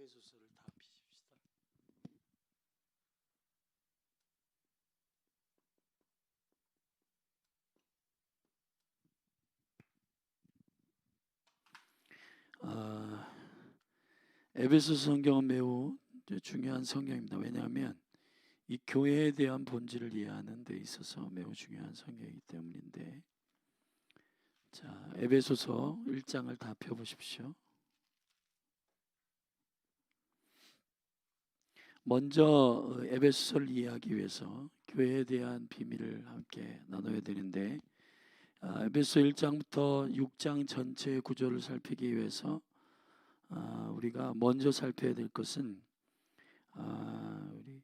에베소서를 다 비십시다. 에베소서 성경은 매우 중요한 성경입니다. 왜냐하면 이 교회에 대한 본질을 이해하는 데 있어서 매우 중요한 성경이기 때문인데, 자, 에베소서 1장을 다 펴보십시오. 먼저 에베소서를 이해하기 위해서 교회에 대한 비밀을 함께 나눠야 되는데, 에베소 1장부터 6장 전체의 구조를 살피기 위해서 우리가 먼저 살펴야 될 것은 우리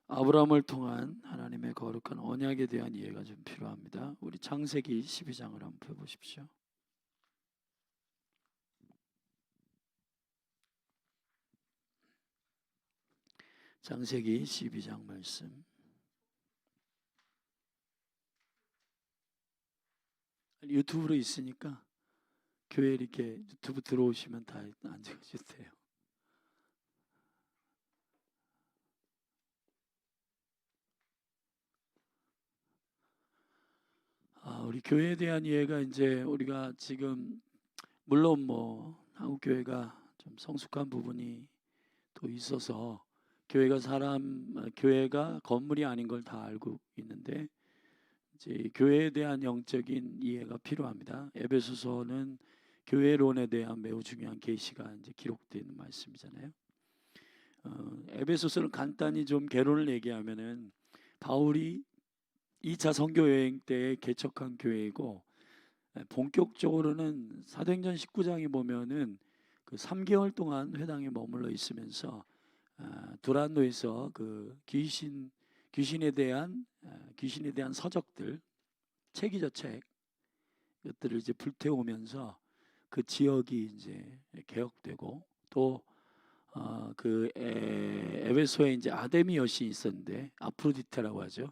아브라함을 통한 하나님의 거룩한 언약에 대한 이해가 좀 필요합니다. 우리 창세기 12장을 한번 펴보십시오. 창세기 12장 말씀. 유튜브로 있으니까 교회 이렇게 유튜브 들어오시면 다 앉아주세요. 우리 교회에 대한 이해가 이제 우리가 지금 물론 뭐 한국 교회가 좀 성숙한 부분이 또 있어서 교회가 건물이 아닌 걸 다 알고 있는데, 이제 교회에 대한 영적인 이해가 필요합니다. 에베소서는 교회론에 대한 매우 중요한 계시가 이제 기록된 말씀이잖아요. 에베소서는 간단히 좀 개론을 얘기하면은 바울이 2차 선교 여행 때 개척한 교회이고, 본격적으로는 사도행전 19장에 보면은 그 3개월 동안 회당에 머물러 있으면서 두란노에서 그 귀신에 대한 서적들, 책이죠, 책. 이것들을 이제 불태우면서 그 지역이 이제 개혁되고, 또 그 에베소에 이제 아데미 여신이 있었는데, 아프로디테라고 하죠.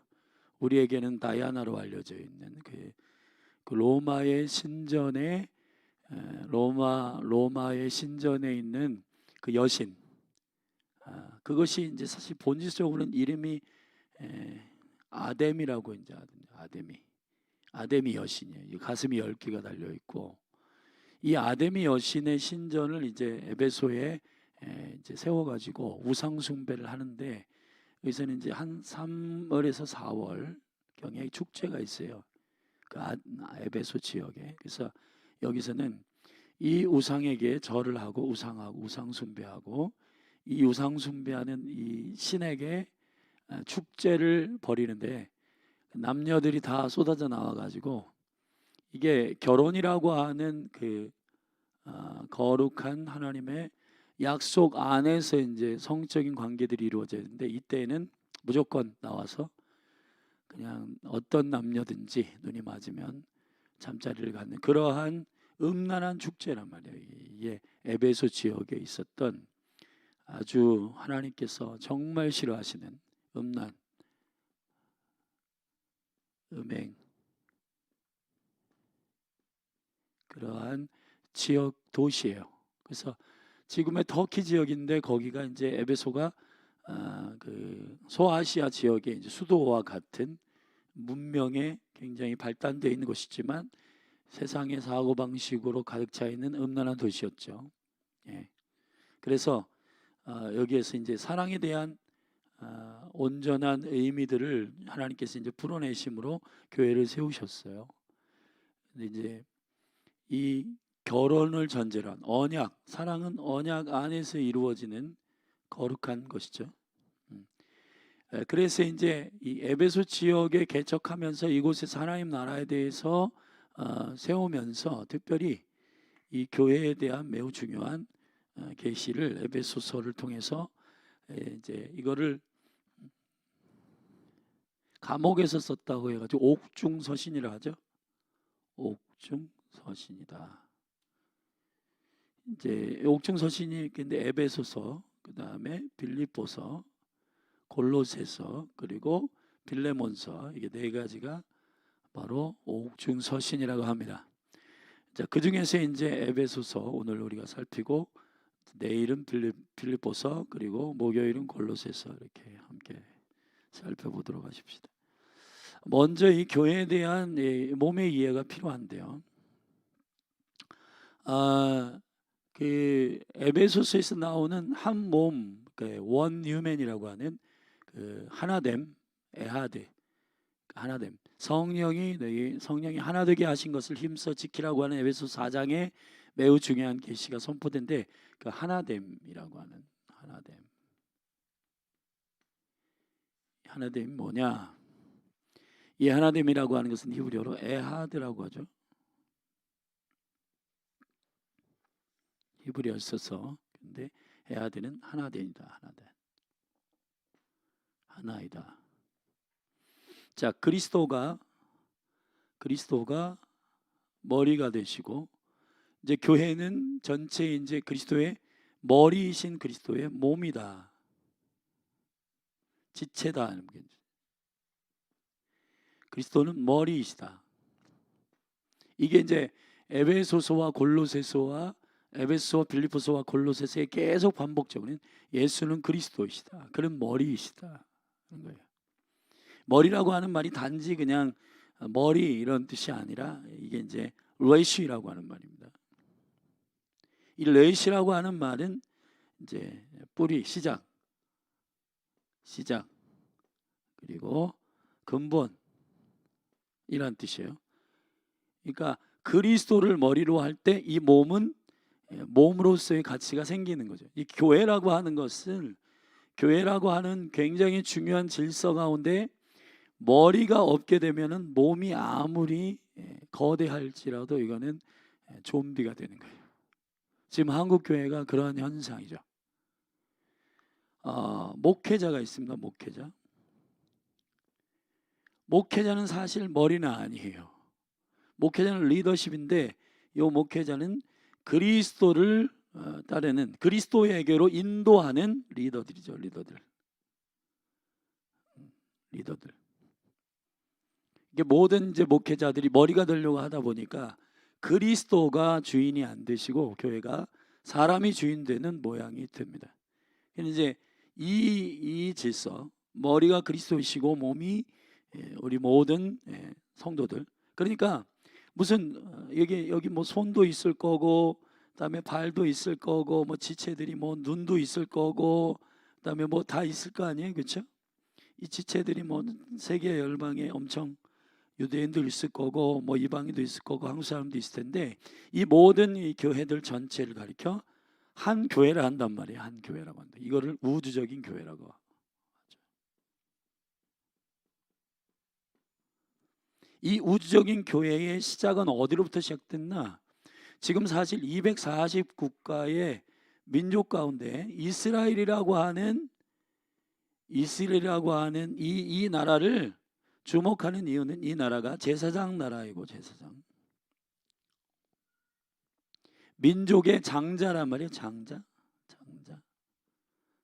우리에게는 다이아나로 알려져 있는 그 로마의 신전에 로마의 신전에 있는 그 여신, 그것이 이제 사실 본질적으로는 이름이 아뎀이라고 이제 아데미 여신이에요. 가슴이 10개가 달려 있고, 이 아데미 여신의 신전을 이제 에베소에 이제 세워가지고 우상 숭배를 하는데, 여기서는 이제 한 3월에서 4월 경에 축제가 있어요. 그 에베소 지역에. 그래서 여기서는 이 우상에게 절을 하고 우상 숭배하고, 이 우상 숭배하는 이 신에게 축제를 벌이는데, 남녀들이 다 쏟아져 나와가지고, 이게 결혼이라고 하는 그 거룩한 하나님의 약속 안에서 이제 성적인 관계들이 이루어져야 되는데, 이때는 무조건 나와서 그냥 어떤 남녀든지 눈이 맞으면 잠자리를 갖는 그러한 음란한 축제란 말이에요. 이게 에베소 지역에 있었던 아주 하나님께서 정말 싫어하시는 음란, 음행, 그러한 지역 도시예요. 그래서 지금의 터키 지역인데, 거기가 이제 에베소가 그 소아시아 지역의 이제 수도와 같은 문명에 굉장히 발달되어 있는 곳이지만, 세상의 사고방식으로 가득 차 있는 음란한 도시였죠. 예. 그래서 여기에서 이제 사랑에 대한 온전한 의미들을 하나님께서 이제 풀어내심으로 교회를 세우셨어요. 근데 이제 이 결혼을 전제로 한 언약, 사랑은 언약 안에서 이루어지는 거룩한 것이죠. 그래서 이제 이 에베소 지역에 개척하면서 이곳에서 하나님 나라에 대해서 세우면서 특별히 이 교회에 대한 매우 중요한 계시를 에베소서를 통해서 이제 이거를 감옥에서 썼다고 해가지고 옥중서신이라 하죠. 옥중서신이다. 이제 옥중서신이 근데 에베소서, 그 다음에 빌립보서, 골로새서, 그리고 빌레몬서, 이게 네 가지가 바로 옥중서신이라고 합니다. 자, 그 중에서 이제 에베소서 오늘 우리가 살피고, 내일은 빌립보서, 그리고 목요일은 골로새서 이렇게 함께 살펴보도록 하십시다. 먼저 이 교회에 대한 몸의 이해가 필요한데요. 그 에베소서에서 나오는 한 몸, 원 휴맨이라고 하는 그 하나됨, 에하드, 하나됨. 성령이 하나 되게 하신 것을 힘써 지키라고 하는 에베소 4장에 매우 중요한 계시가 선포된데, 그 하나됨이라고 하는 하나됨이 뭐냐? 이 하나됨이라고 하는 것은 히브리어로 에하드라고 하죠. 히브리어 써서. 근데 에하드는 하나됨이다. 하나이다. 자, 그리스도가 머리가 되시고, 이제 교회는 전체 이제 그리스도의 머리이신 그리스도의 몸이다. 지체다. 그리스도는 머리이시다. 이게 이제 에베소서와 골로새서와 에베소, 빌립보서와 골로새서에 계속 반복적으로 예수는 그리스도이시다. 그런 머리이시다. 그런 거예요. 머리라고 하는 말이 단지 그냥 머리 이런 뜻이 아니라 이게 이제 레시라고 하는 말입니다. 이 레시라고 하는 말은 이제 뿌리, 시작, 그리고 근본 이란 뜻이에요. 그러니까 그리스도를 머리로 할 때 이 몸은 몸으로서의 가치가 생기는 거죠. 이 교회라고 하는 것은, 교회라고 하는 굉장히 중요한 질서 가운데 머리가 없게 되면은 몸이 아무리 거대할지라도 이거는 좀비가 되는 거예요. 지금 한국 교회가 그런 현상이죠. 목회자가 있습니다. 목회자는 사실 머리는 아니에요. 목회자는 리더십인데, 이 목회자는 그리스도를 따르는, 그리스도에게로 인도하는 리더들이죠. 리더들. 이게 모든 이제 목회자들이 머리가 되려고 하다 보니까 그리스도가 주인이 안 되시고 교회가 사람이 주인 되는 모양이 됩니다. 이제 이 질서, 머리가 그리스도이시고 몸이 우리 모든 성도들. 그러니까 무슨 여기 뭐 손도 있을 거고, 그다음에 발도 있을 거고, 뭐 지체들이 뭐 눈도 있을 거고, 그다음에 뭐 다 있을 거 아니에요, 그렇죠? 이 지체들이 뭐 세계 열방에 엄청 유대인도 있을 거고, 뭐 이방인도 있을 거고, 한국 사람도 있을 텐데, 이 모든 이 교회들 전체를 가리켜 한 교회라 한단 말이에요. 한 교회라고 한다. 이거를 우주적인 교회라고 하죠. 이 우주적인 교회의 시작은 어디로부터 시작됐나? 지금 사실 240국가의 민족 가운데 이스라엘이라고 하는 이 나라를 주목하는 이유는, 이 나라가 제사장 나라이고, 민족의 장자란 말이에요.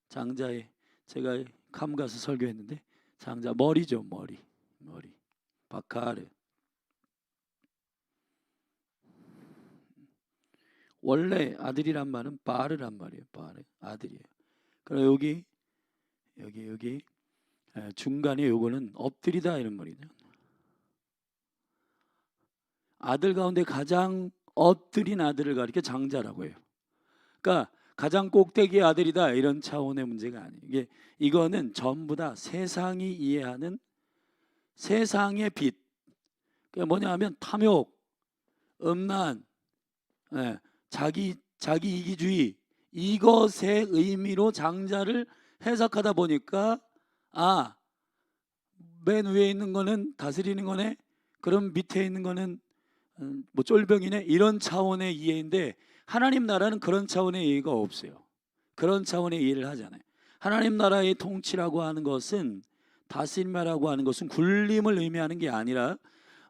장자에, 제가 캄 가서 설교했는데, 장자 머리죠. 머리. 바카르. 원래 아들이란 말은 바르란 말이에요. 아들이에요. 그럼 여기 중간에 요거는 엎드리다 이런 말이죠. 아들 가운데 가장 엎드린 아들을 가리켜 장자라고 해요. 그러니까 가장 꼭대기의 아들이다 이런 차원의 문제가 아니에요. 이거는 전부 다 세상이 이해하는 세상의 빛. 그게 뭐냐 하면 탐욕, 음란, 자기 이기주의, 이것의 의미로 장자를 해석하다 보니까, 맨 위에 있는 거는 다스리는 거네, 그럼 밑에 있는 거는 뭐 쫄병이네, 이런 차원의 이해인데, 하나님 나라는 그런 차원의 이해가 없어요. 그런 차원의 이해를 하잖아요. 하나님 나라의 통치라고 하는 것은, 다스림이라고 하는 것은 굴림을 의미하는 게 아니라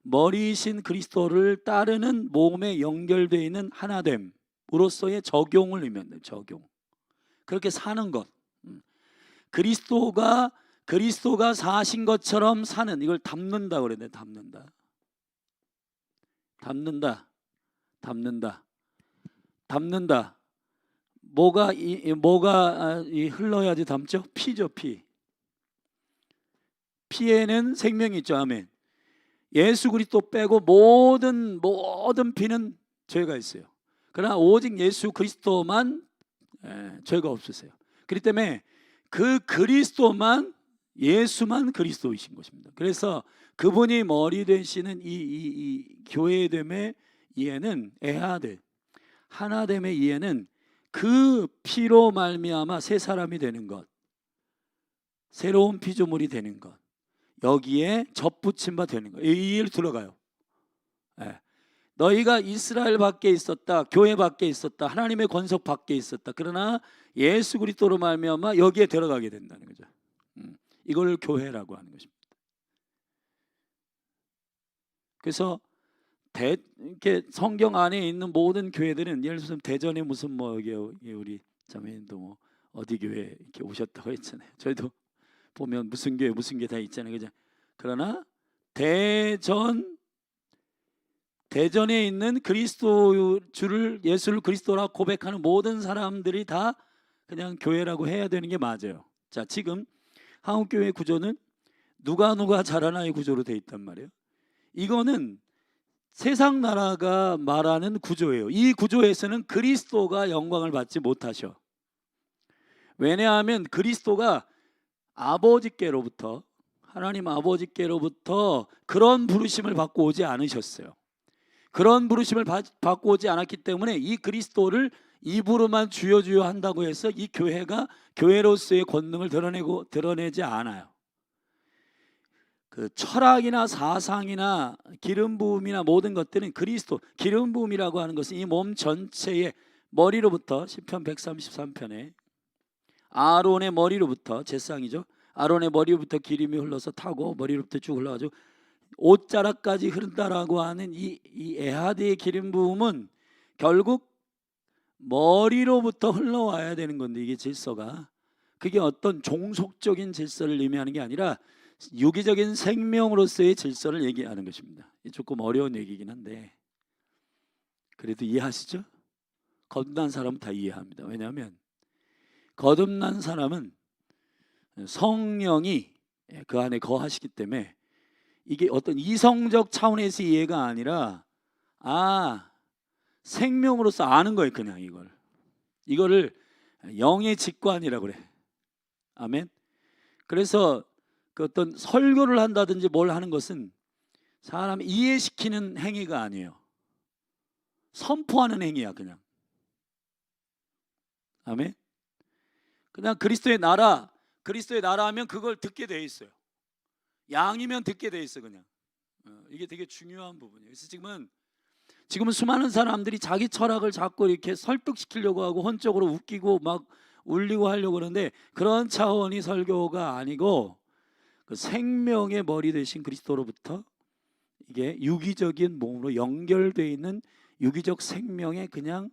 머리이신 그리스도를 따르는 몸에 연결되어 있는 하나됨으로서의 적용을 의미한다. 적용. 그렇게 사는 것. 그리스도가 사신 것처럼 사는, 이걸 담는다 그래야 돼. 담는다. 뭐가 흘러야지 닮죠? 피죠, 피. 피에는 생명이 있죠. 아멘. 예수 그리스도 빼고 모든 피는 죄가 있어요. 그러나 오직 예수 그리스도만 죄가 없으세요. 그렇기 때문에 그 그리스도만, 예수만 그리스도이신 것입니다. 그래서 그분이 머리 되시는 이 교회됨의 이해는, 에하드 하나됨의 이해는 그 피로 말미암아 새 사람이 되는 것, 새로운 피조물이 되는 것, 여기에 접붙임 바 되는 것, 이 이해를 들어가요. 너희가 이스라엘 밖에 있었다, 교회 밖에 있었다, 하나님의 권석 밖에 있었다. 그러나 예수 그리스도로 말미암아 여기에 들어가게 된다는 거죠. 이걸 교회라고 하는 것입니다. 그래서 이렇게 성경 안에 있는 모든 교회들은, 예를 들어서 대전에 무슨 우리 자매님도 어디 교회 이렇게 오셨다고 했잖아요. 저희도 보면 무슨 교회 다 있잖아요, 그죠? 그러나 대전에 있는 그리스도 주를, 예수를 그리스도라 고백하는 모든 사람들이 다 그냥 교회라고 해야 되는 게 맞아요. 자, 지금 한국교회 구조는 누가 잘하나의 구조로 돼 있단 말이에요. 이거는 세상 나라가 말하는 구조예요. 이 구조에서는 그리스도가 영광을 받지 못하셔. 왜냐하면 그리스도가 아버지께로부터, 하나님 아버지께로부터 그런 부르심을 받고 오지 않으셨어요. 그런 부르심을 받고 오지 않았기 때문에 이 그리스도를 입으로만 주여 주여 한다고 해서 이 교회가 교회로서의 권능을 드러내지 않아요. 그 철학이나 사상이나 기름 부음이나 모든 것들은 그리스도, 기름 부음이라고 하는 것은 이 몸 전체의 머리로부터, 시편 133편에 아론의 머리로부터, 제사장이죠, 아론의 머리로부터 기름이 흘러서 타고 머리로부터 쭉 흘러가지고 옷자락까지 흐른다라고 하는 이 에하드의 기름 부음은 결국 머리로부터 흘러와야 되는 건데, 이게 질서가, 그게 어떤 종속적인 질서를 의미하는 게 아니라 유기적인 생명으로서의 질서를 얘기하는 것입니다. 조금 어려운 얘기긴 한데 그래도 이해하시죠? 거듭난 사람은 다 이해합니다. 왜냐하면 거듭난 사람은 성령이 그 안에 거하시기 때문에 이게 어떤 이성적 차원에서 이해가 아니라 생명으로서 아는 거예요. 그냥 이거를 영의 직관이라고 그래. 아멘. 그래서 그 어떤 설교를 한다든지 뭘 하는 것은 사람을 이해시키는 행위가 아니에요. 선포하는 행위야, 그냥. 아멘. 그냥 그리스도의 나라 하면 그걸 듣게 돼 있어요. 양이면 듣게 돼 있어, 그냥. 이게 되게 중요한 부분이에요. 그래서 지금은 수많은 사람들이 자기 철학을 자꾸 이렇게 설득시키려고 하고 혼적으로 웃기고 막 울리고 하려고 그러는데, 그런 차원이 설교가 아니고 그 생명의 머리 되신 그리스도로부터 이게 유기적인 몸으로 연결되어 있는 유기적 생명의 그냥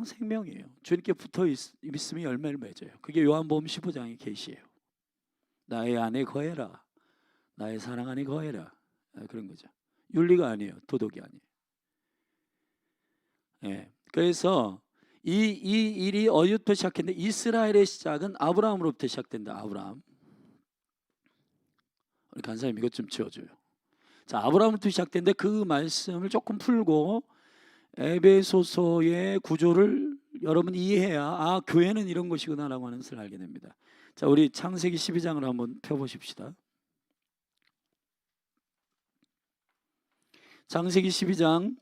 생명이에요. 주님께 붙어 있으면 열매를 맺어요. 그게 요한복음 15장의 계시예요. 나의 안에 거해라, 나의 사랑 안에 거해라, 그런 거죠. 윤리가 아니에요, 도덕이 아니에요. 그래서 이 일이 어디부터 시작했는데, 이스라엘의 시작은 아브라함으로부터 시작된다. 아브라함. 우리 간사님 이것 좀 지어줘요. 자, 아브라함부터 시작된데 그 말씀을 조금 풀고 에베소서의 구조를 여러분 이해해야 교회는 이런 것이구나라고 하는 것을 알게 됩니다. 자, 우리 창세기 12장을 한번 펴보십시다. 창세기 12장,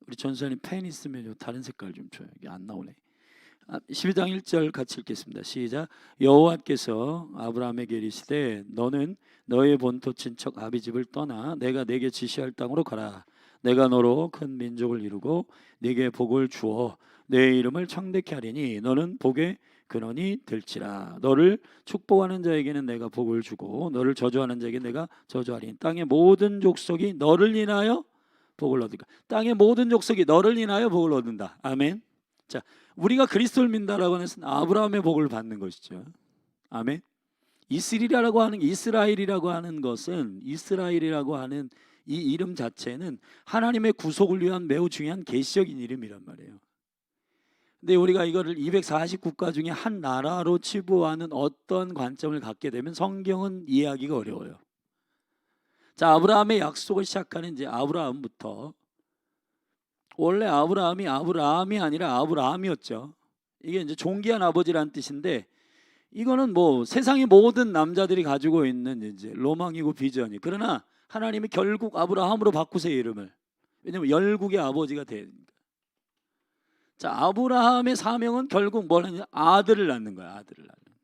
우리 전수님 펜 있으면 다른 색깔 좀 줘요. 이게 안 나오네. 12장 1절 같이 읽겠습니다. 시작. 여호와께서 아브라함에게 이르시되 너는 너의 본토 친척 아비집을 떠나 내가 내게 지시할 땅으로 가라. 내가 너로 큰 민족을 이루고 네게 복을 주어 내 이름을 창대케 하리니 너는 복의 근원이 될지라. 너를 축복하는 자에게는 내가 복을 주고 너를 저주하는 자에게 내가 저주하리니 땅의 모든 족속이 너를 인하여 복을 얻을까. 땅의 모든 족속이 너를 인하여 복을 얻는다. 아멘. 자, 우리가 그리스도를 믿는다라고 하는 것은 아브라함의 복을 받는 것이죠. 아멘. 이스라엘이라고 하는 것은, 이스라엘이라고 하는 이 이름 자체는 하나님의 구속을 위한 매우 중요한 계시적인 이름이란 말이에요. 근데 우리가 이거를 240국가 중에 한 나라로 치부하는 어떤 관점을 갖게 되면 성경은 이해하기가 어려워요. 자, 아브라함의 약속을 시작하는 이제 아브라함부터, 원래 아브라함이 아니라 아브라함이었죠. 이게 이제 존귀한 아버지라는 뜻인데, 이거는 뭐 세상의 모든 남자들이 가지고 있는 이제 로망이고 비전이. 그러나 하나님이 결국 아브라함으로 바꾸세요, 이름을. 왜냐면 열국의 아버지가 되니까. 자, 아브라함의 사명은 결국 뭘 하냐? 아들을 낳는 거야, 아들을 낳는.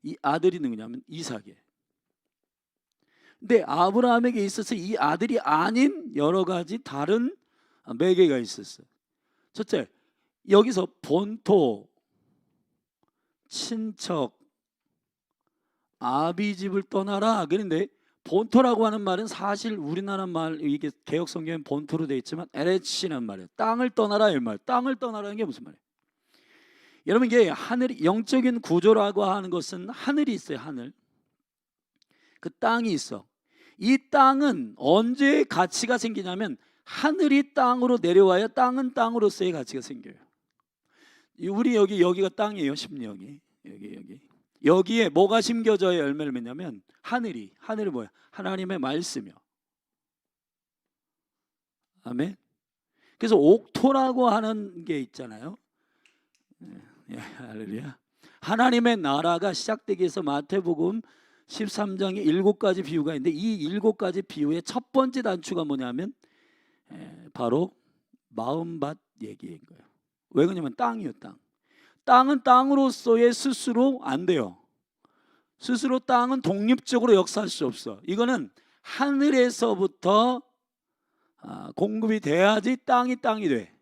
이 아들이 누구냐면 이삭이에요. 근데 아브라함에게 있어서 이 아들이 아닌 여러 가지 다른 매개가 있었어요. 첫째, 여기서 본토, 친척, 아비집을 떠나라. 그런데 본토라고 하는 말은 사실 우리나라 말, 이게 개혁 성경엔 본토로 되어 있지만 에레치란 말이에요. 땅을 떠나라 이 말. 땅을 떠나라는 게 무슨 말이에요? 여러분, 이게 하늘, 영적인 구조라고 하는 것은 하늘이 있어요. 하늘. 그 땅이 있어. 이 땅은 언제 가치가 생기냐면 하늘이 땅으로 내려와야 땅은 땅으로서의 가치가 생겨요. 우리 여기가 땅이에요. 심령이 여기에 뭐가 심겨져야 열매를 맺냐면 하늘이 뭐야? 하나님의 말씀이요. 아멘. 그래서 옥토라고 하는 게 있잖아요. 할렐루야. 하나님의 나라가 시작되기 위해서 마태복음 13장에 7가지 비유가 있는데, 이 7가지 비유의 첫 번째 단추가 뭐냐면 바로 마음밭 얘기인 거예요. 왜 그러냐면 땅이요. 땅은 땅으로서의 스스로 안 돼요. 스스로 땅은 독립적으로 역사할 수 없어. 이거는 하늘에서부터 공급이 돼야지 땅이 돼.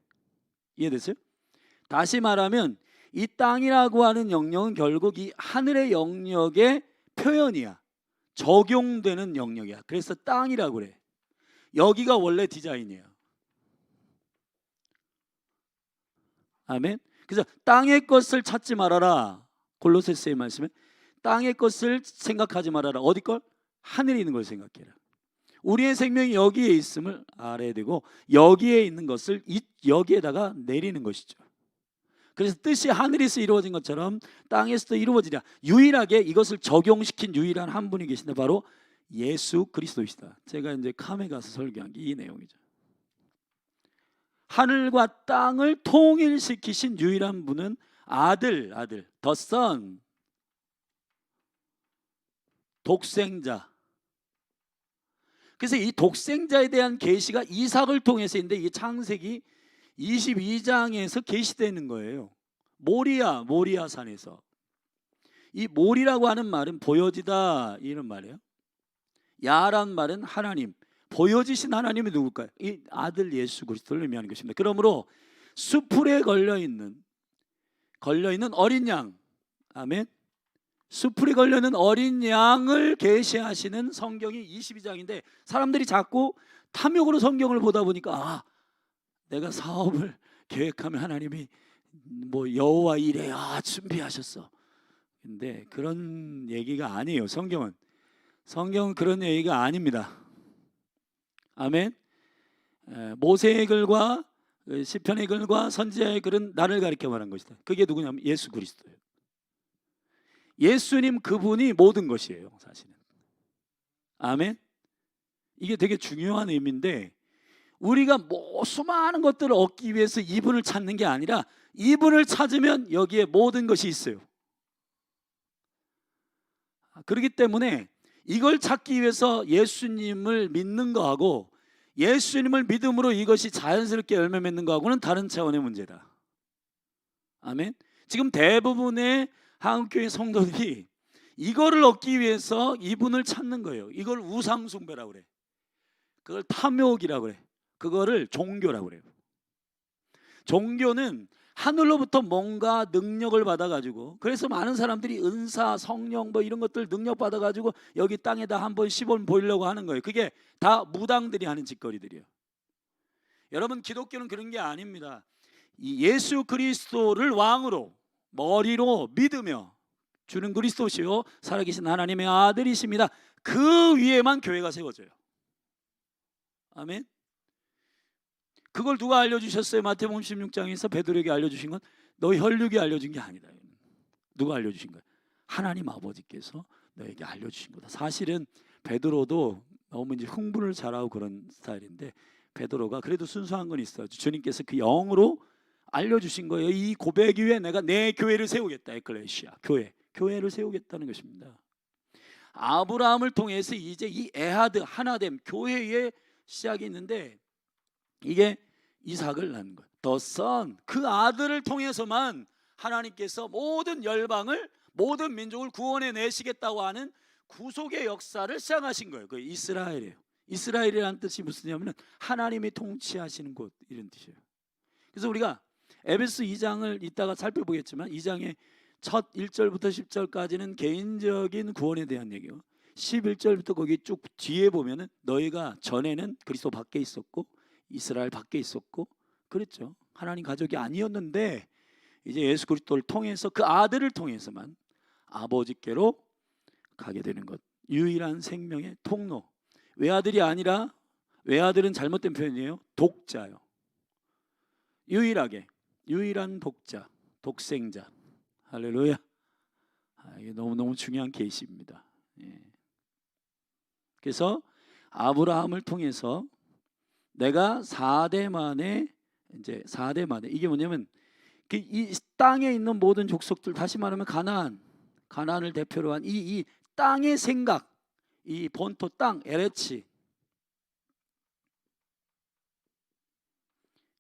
이해됐어요? 다시 말하면 이 땅이라고 하는 영역은 결국 이 하늘의 영역의 표현이야. 적용되는 영역이야. 그래서 땅이라고 그래. 여기가 원래 디자인이에요. 아멘. 그래서 땅의 것을 찾지 말아라. 골로새서의 말씀에 땅의 것을 생각하지 말아라. 어디 걸? 하늘에 있는 걸 생각해라. 우리의 생명이 여기에 있음을 알아야 되고, 여기에 있는 것을 여기에다가 내리는 것이죠. 그래서 뜻이 하늘에서 이루어진 것처럼 땅에서도 이루어지랴. 유일하게 이것을 적용시킨 유일한 한 분이 계신데 바로 예수 그리스도이시다. 제가 이제 캄에 가서 설교한 게 이 내용이죠. 하늘과 땅을 통일시키신 유일한 분은 아들, the son, 독생자. 그래서 이 독생자에 대한 계시가 이삭을 통해서 있는데, 이 창세기 22장에서 계시되는 거예요. 모리아 산에서. 이 모리라고 하는 말은 보여지다 이런 말이에요. 야란 말은 하나님, 보여지신 하나님이 누굴까요? 이 아들 예수 그리스도를 의미하는 것입니다. 그러므로 수풀에 걸려있는 어린 양, 아멘. 수풀에 걸려있는 어린 양을 계시하시는 성경이 22장인데, 사람들이 자꾸 탐욕으로 성경을 보다 보니까 내가 사업을 계획하면 하나님이 뭐 여호와 이레 준비하셨어. 근데 그런 얘기가 아니에요. 성경은 그런 얘기가 아닙니다. 아멘. 모세의 글과 시편의 글과 선지자의 글은 나를 가리켜 말한 것이다. 그게 누구냐면 예수 그리스도예요. 예수님 그분이 모든 것이에요, 사실은. 아멘. 이게 되게 중요한 의미인데, 우리가 뭐 수많은 것들을 얻기 위해서 이분을 찾는 게 아니라 이분을 찾으면 여기에 모든 것이 있어요. 그렇기 때문에 이걸 찾기 위해서 예수님을 믿는 거하고 예수님을 믿음으로 이것이 자연스럽게 열매 맺는 거하고는 다른 차원의 문제다. 아멘. 지금 대부분의 한국교회 성도들이 이거를 얻기 위해서 이분을 찾는 거예요. 이걸 우상숭배라고 그래. 그걸 탐욕이라고 그래. 그거를 종교라고 그래요. 종교는 하늘로부터 뭔가 능력을 받아가지고, 그래서 많은 사람들이 은사, 성령 뭐 이런 것들 능력 받아가지고 여기 땅에다 한번 시범 보이려고 하는 거예요. 그게 다 무당들이 하는 짓거리들이에요. 여러분, 기독교는 그런 게 아닙니다. 이 예수 그리스도를 왕으로 머리로 믿으며 주는 그리스도시요 살아계신 하나님의 아들이십니다. 그 위에만 교회가 세워져요. 아멘. 그걸 누가 알려주셨어요? 마태복음 16장에서 베드로에게 알려주신 건 너희 혈육이 알려준 게 아니다. 누가 알려주신 거예요? 하나님 아버지께서 너에게 알려주신 거다. 사실은 베드로도 너무 이제 흥분을 잘하고 그런 스타일인데, 베드로가 그래도 순수한 건 있어요. 주님께서 그 영으로 알려주신 거예요. 이 고백 위에 내가 내 교회를 세우겠다. 에클레시아, 교회를 세우겠다는 것입니다. 아브라함을 통해서 이제 이 에하드, 하나됨, 교회의 시작이 있는데, 이게 이삭을 낳는 거예요. The Son, 그 아들을 통해서만 하나님께서 모든 열방을, 모든 민족을 구원해 내시겠다고 하는 구속의 역사를 시작하신 거예요. 그 이스라엘이에요. 이스라엘이라는 뜻이 무슨냐면 하나님이 통치하시는 곳, 이런 뜻이에요. 그래서 우리가 에베소 2장을 이따가 살펴보겠지만, 2장의 첫 1절부터 10절까지는 개인적인 구원에 대한 얘기예요. 11절부터 거기 쭉 뒤에 보면은 너희가 전에는 그리스도 밖에 있었고 이스라엘 밖에 있었고 그랬죠. 하나님 가족이 아니었는데 이제 예수 그리스도를 통해서, 그 아들을 통해서만 아버지께로 가게 되는 것. 유일한 생명의 통로. 외아들이 아니라, 외아들은 잘못된 표현이에요. 독자요. 유일한 독자, 독생자. 할렐루야. 이게 너무너무 중요한 계시입니다. 예. 그래서 아브라함을 통해서 내가 4대 만에, 이제 4대 만에, 이게 뭐냐면 이 땅에 있는 모든 족속들, 다시 말하면 가나안을 대표로 한 이 땅의 생각, 이 본토 땅 에레치,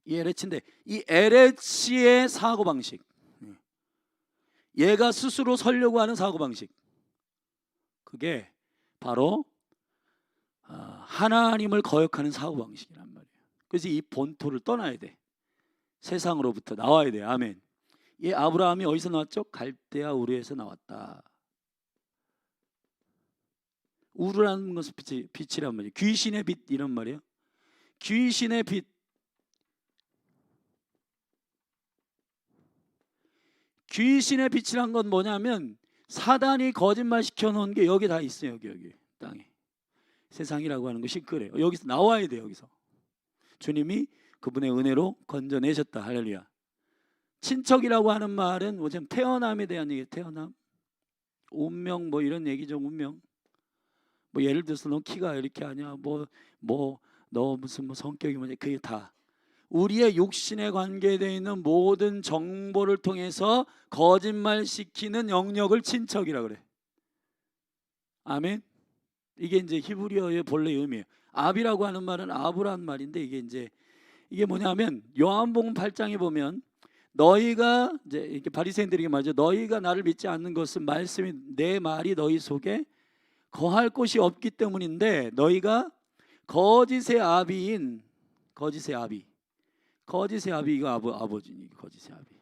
이 에레치인데, 이 에레치의 사고방식, 얘가 스스로 살려고 하는 사고방식, 그게 바로 하나님을 거역하는 사고방식이란 말이에요. 그래서 이 본토를 떠나야 돼. 세상으로부터 나와야 돼. 아멘. 이 아브라함이 어디서 나왔죠? 갈대아 우르에서 나왔다. 우르라는 것은 빛이란 말이에요. 귀신의 빛, 이런 말이에요. 귀신의 빛. 귀신의 빛이란 건 뭐냐면 사단이 거짓말 시켜놓은 게 여기 다 있어요. 여기 땅에. 세상이라고 하는 것이 그래요. 여기서 나와야 돼요. 여기서 주님이 그분의 은혜로 건져내셨다. 할렐루야. 친척이라고 하는 말은 뭐냐면 태어남에 대한 얘기예요. 태어남, 운명, 뭐 이런 얘기죠. 운명. 뭐 예를 들어서 너 키가 이렇게 하냐, 너 무슨 성격이 뭐냐, 그게 다 우리의 육신에 관계되어 있는 모든 정보를 통해서 거짓말 시키는 영역을 친척이라 그래. 아멘. 이게 이제 히브리어의 본래 의미예요. 압이라고 하는 말은 아브라는 말인데, 이게 뭐냐면 요한복음 8장에 보면 너희가, 이제 이렇게 바리새인들에게 말이죠. 너희가 나를 믿지 않는 것은 말씀이, 내 말이 너희 속에 거할 곳이 없기 때문인데, 너희가 거짓의 아비인, 거짓의 아비 이거 아버지니, 거짓의 아비.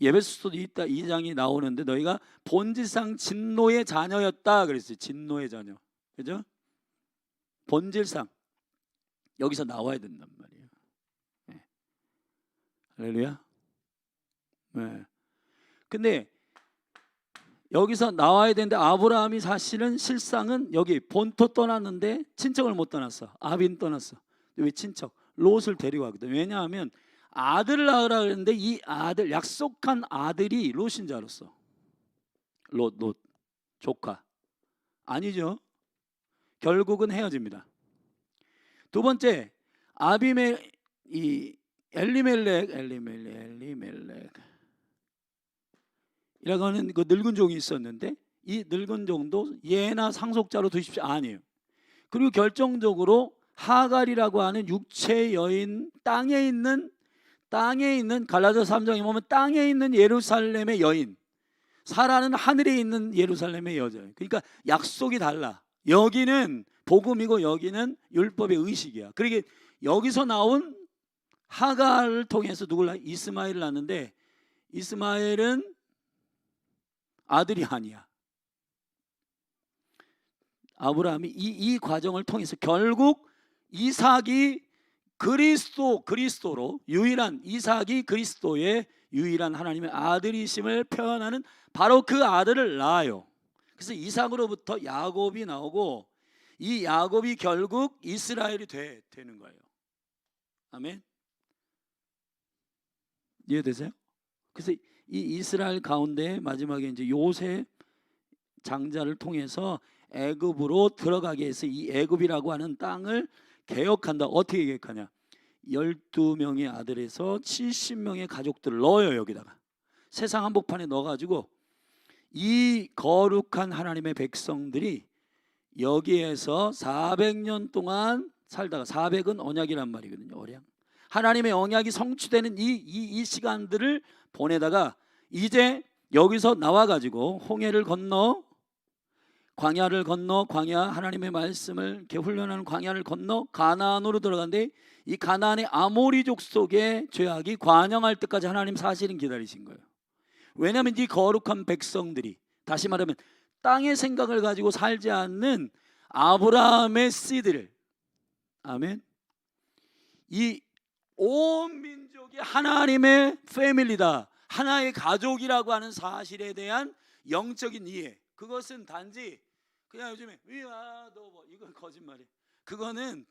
에베소서 2장이 나오는데 너희가 본질상 진노의 자녀였다 그랬어요. 진노의 자녀, 그죠? 본질상 여기서 나와야 된단 말이에요. 네. 할렐루야. 네. 근데 여기서 나와야 되는데 아브라함이 사실은 실상은 여기 본토 떠났는데 친척을 못 떠났어. 아비는 떠났어. 왜 친척? 롯을 데리고 가거든. 왜냐하면 아들을 낳으라 그랬는데 이 아들, 약속한 아들이 롯인 줄 알았어. 롯 조카. 아니죠. 결국은 헤어집니다. 두 번째, 엘리멜렉 이라고 하는 그 늙은 종이 있었는데, 이 늙은 종도 예나 상속자로 두십시오. 아니에요. 그리고 결정적으로 하갈이라고 하는 육체의 여인, 땅에 있는 갈라디아서 3장에 보면 땅에 있는 예루살렘의 여인, 사라는 하늘에 있는 예루살렘의 여자예요. 그러니까 약속이 달라. 여기는 복음이고 여기는 율법의 의식이야. 그러니까 여기서 나온 하갈을 통해서 이스마엘을 낳는데, 이스마엘은 아들이 아니야. 아브라함이 이 과정을 통해서 결국 이삭이 그리스도로 이삭이 그리스도의 유일한 하나님의 아들이심을 표현하는 바로 그 아들을 낳아요. 그래서 이삭으로부터 야곱이 나오고, 이 야곱이 결국 이스라엘이 되는 거예요. 아멘. 이해되세요? 그래서 이 이스라엘 가운데 마지막에 이제 요셉 장자를 통해서 애굽으로 들어가게 해서 이 애굽이라고 하는 땅을 개혁한다. 어떻게 개혁하냐? 12명의 아들에서 70명의 가족들을 넣어요. 여기다가 세상 한복판에 넣어가지고 이 거룩한 하나님의 백성들이 여기에서 400년 동안 살다가, 400은 언약이란 말이거든요. 언약. 하나님의 언약이 성취되는 이 시간들을 보내다가 이제 여기서 나와가지고 홍해를 건너, 광야를 건너, 광야 하나님의 말씀을 이렇게 훈련하는 광야를 건너 가나안으로 들어간데, 이 가나안의 아모리족 속의 죄악이 관영할 때까지 하나님 사실은 기다리신 거예요. 왜냐하면 이 거룩한 백성들이, 다시 말하면 땅의 생각을 가지고 살지 않는 아브라함의 씨들, 아멘, 이 온 민족이 하나님의 패밀리다, 하나의 가족이라고 하는 사실에 대한 영적인 이해, 그것은 단지 그냥 요즘에 위아더 뭐 이건 거짓말이에요. 그거는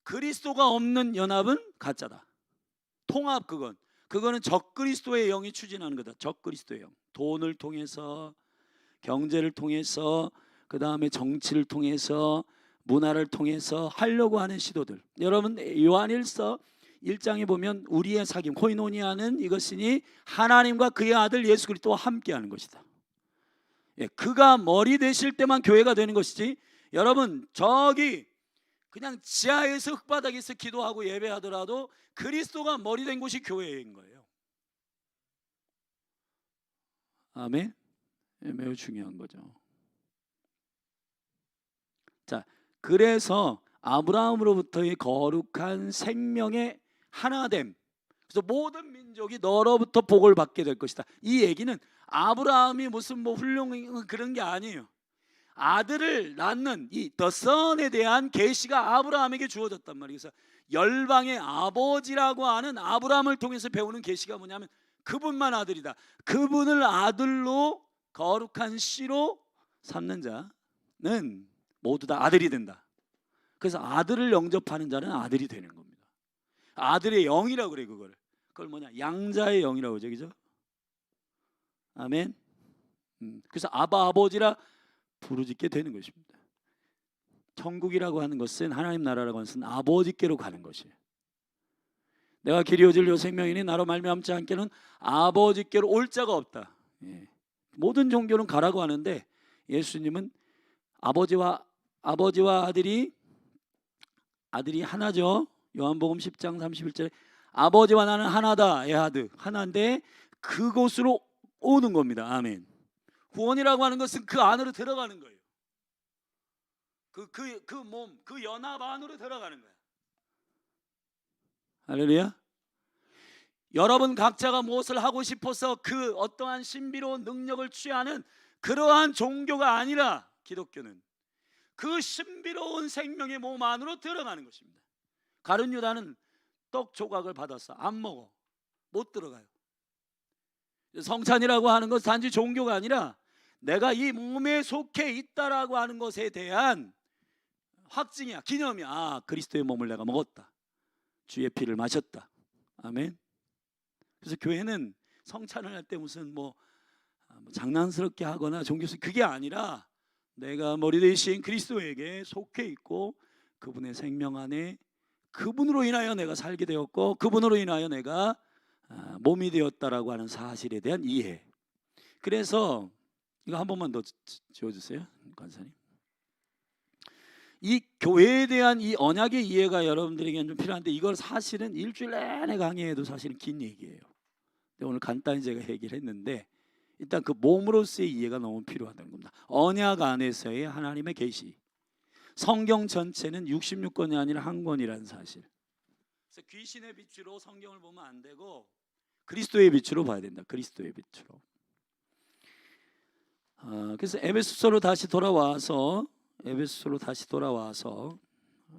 그리스도가 없는 연합은 가짜다. 통합, 그거는 적그리스도의 영이 추진하는 거다. 적그리스도의 영. 돈을 통해서, 경제를 통해서, 그 다음에 정치를 통해서, 문화를 통해서 하려고 하는 시도들. 여러분 요한일서 1장에 보면 우리의 사귐 코이노니아는 이것이니 하나님과 그의 아들 예수 그리스도와 함께하는 것이다. 그가 머리 되실 때만 교회가 되는 것이지, 여러분 저기 그냥 지하에서 흙바닥에서 기도하고 예배하더라도 그리스도가 머리 된 곳이 교회인 거예요. 아멘. 매우 중요한 거죠. 자, 그래서 아브라함으로부터의 거룩한 생명의 하나됨, 그래서 모든 민족이 너로부터 복을 받게 될 것이다. 이 얘기는 아브라함이 무슨 뭐 훌륭한 그런 게 아니에요. 아들을 낳는 이 The Son에 대한 계시가 아브라함에게 주어졌단 말이에요. 그래서 열방의 아버지라고 하는 아브라함을 통해서 배우는 계시가 뭐냐면 그분만 아들이다. 그분을 아들로 거룩한 씨로 삼는 자는 모두 다 아들이 된다. 그래서 아들을 영접하는 자는 아들이 되는 겁니다. 아들의 영이라고 그래. 그걸 뭐냐, 양자의 영이라고 그러죠, 그죠? 아멘. 그래서 아바 아버지라 부르짖게 되는 것입니다. 천국이라고 하는 것은, 하나님 나라라고 하는 것은 아버지께로 가는 것이에요. 내가 길이요 진리요 생명이니 나로 말미암지 않게는 아버지께로 올 자가 없다. 모든 종교는 가라고 하는데 예수님은 아버지와 아들이 하나죠. 요한복음 10장 31절에 아버지와 나는 하나다. 에하드, 하나인데 그곳으로 오는 겁니다. 아멘. 구원이라고 하는 것은 그 안으로 들어가는 거예요. 그 몸, 그 연합 안으로 들어가는 거예요. 할렐루야. 여러분 각자가 무엇을 하고 싶어서 그 어떠한 신비로운 능력을 취하는 그러한 종교가 아니라, 기독교는 그 신비로운 생명의 몸 안으로 들어가는 것입니다. 가룟 유다는 떡 조각을 받았어. 안 먹어. 못 들어가요. 성찬이라고 하는 것은 단지 종교가 아니라 내가 이 몸에 속해 있다라고 하는 것에 대한 확증이야. 기념이야. 그리스도의 몸을 내가 먹었다. 주의 피를 마셨다. 아멘. 그래서 교회는 성찬을 할 때 무슨 뭐 장난스럽게 하거나 종교식, 그게 아니라 내가 머리 대신 그리스도에게 속해 있고 그분의 생명 안에, 그분으로 인하여 내가 살게 되었고 그분으로 인하여 내가 몸이 되었다라고 하는 사실에 대한 이해. 그래서 이거 한 번만 더 지워주세요, 관사님. 이 교회에 대한 이 언약의 이해가 여러분들에게는 좀 필요한데, 이걸 사실은 일주일 내내 강의해도 사실은 긴 얘기예요. 근데 오늘 간단히 제가 얘기를 했는데, 일단 그 몸으로서의 이해가 너무 필요하다는 겁니다. 언약 안에서의 하나님의 계시. 성경 전체는 66권이 아니라 한 권이라는 사실. 그래서 귀신의 빛으로 성경을 보면 안 되고 그리스도의 빛으로 봐야 된다. 그리스도의 빛으로. 그래서 에베소서로 다시 돌아와서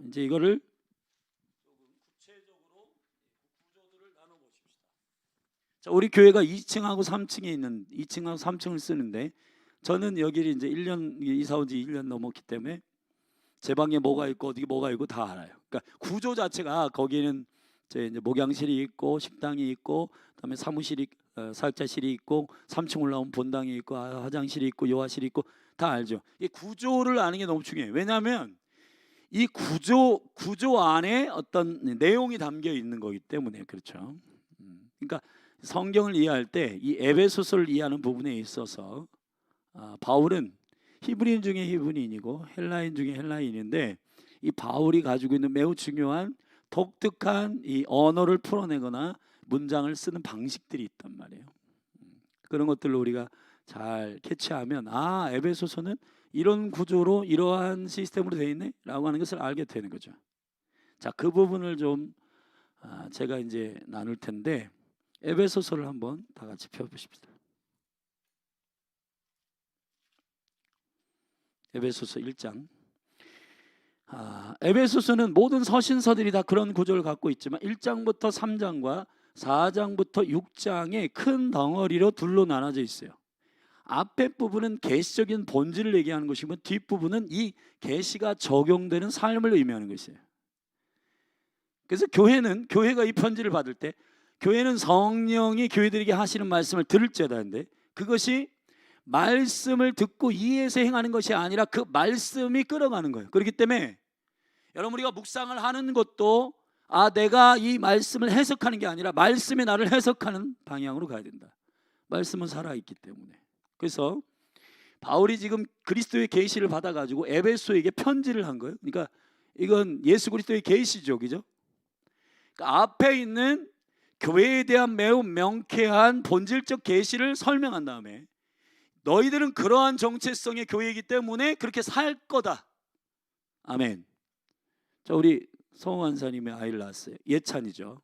이제 이거를 조금 구체적으로 구조들을 나눠보십시다. 자, 우리 교회가 2층하고 3층에 있는 2층하고 3층을 쓰는데, 저는 여기를 이제 1년 이사 온 지 1년 넘었기 때문에 제 방에 뭐가 있고 어디 뭐가 있고 다 알아요. 그러니까 구조 자체가 거기는 이제 목양실이 있고 식당이 있고 그다음에 사무실이 사역자실이 있고 3층 올라오면 본당이 있고 화장실이 있고 요화실이 있고 다 알죠. 이 구조를 아는 게 너무 중요해요. 왜냐하면 이 구조 안에 어떤 내용이 담겨 있는 거기 때문에 그렇죠. 그러니까 성경을 이해할 때 이 에베소서를 이해하는 부분에 있어서 바울은 히브리인 중에 히브리인이고 헬라인 중에 헬라인인데 이 바울이 가지고 있는 매우 중요한 독특한 이 언어를 풀어내거나 문장을 쓰는 방식들이 있단 말이에요. 그런 것들을 우리가 잘 캐치하면 에베소서는 이런 구조로 이러한 시스템으로 되어 있네 라고 하는 것을 알게 되는 거죠. 자, 그 부분을 좀 제가 이제 나눌 텐데 에베소서를 한번 다 같이 펴보십시다. 에베소서 1장. 에베소서는 모든 서신서들이 다 그런 구조를 갖고 있지만 1장부터 3장과 4장부터 6장의 큰 덩어리로 둘로 나눠져 있어요. 앞에 부분은 계시적인 본질을 얘기하는 것이고 뒷부분은 이 계시가 적용되는 삶을 의미하는 것이에요. 그래서 교회가 이 편지를 받을 때 교회는 성령이 교회들에게 하시는 말씀을 들을지어다인데 그것이 말씀을 듣고 이해해서 행하는 것이 아니라 그 말씀이 끌어가는 거예요. 그렇기 때문에 여러분 우리가 묵상을 하는 것도 내가 이 말씀을 해석하는 게 아니라 말씀이 나를 해석하는 방향으로 가야 된다. 말씀은 살아있기 때문에. 그래서 바울이 지금 그리스도의 계시를 받아가지고 에베소에게 편지를 한 거예요. 그러니까 이건 예수 그리스도의 계시죠, 그죠? 그러니까 앞에 있는 교회에 대한 매우 명쾌한 본질적 계시를 설명한 다음에 너희들은 그러한 정체성의 교회이기 때문에 그렇게 살 거다. 아멘. 자, 우리 성환사님의 아이를 낳았어요. 예찬이죠.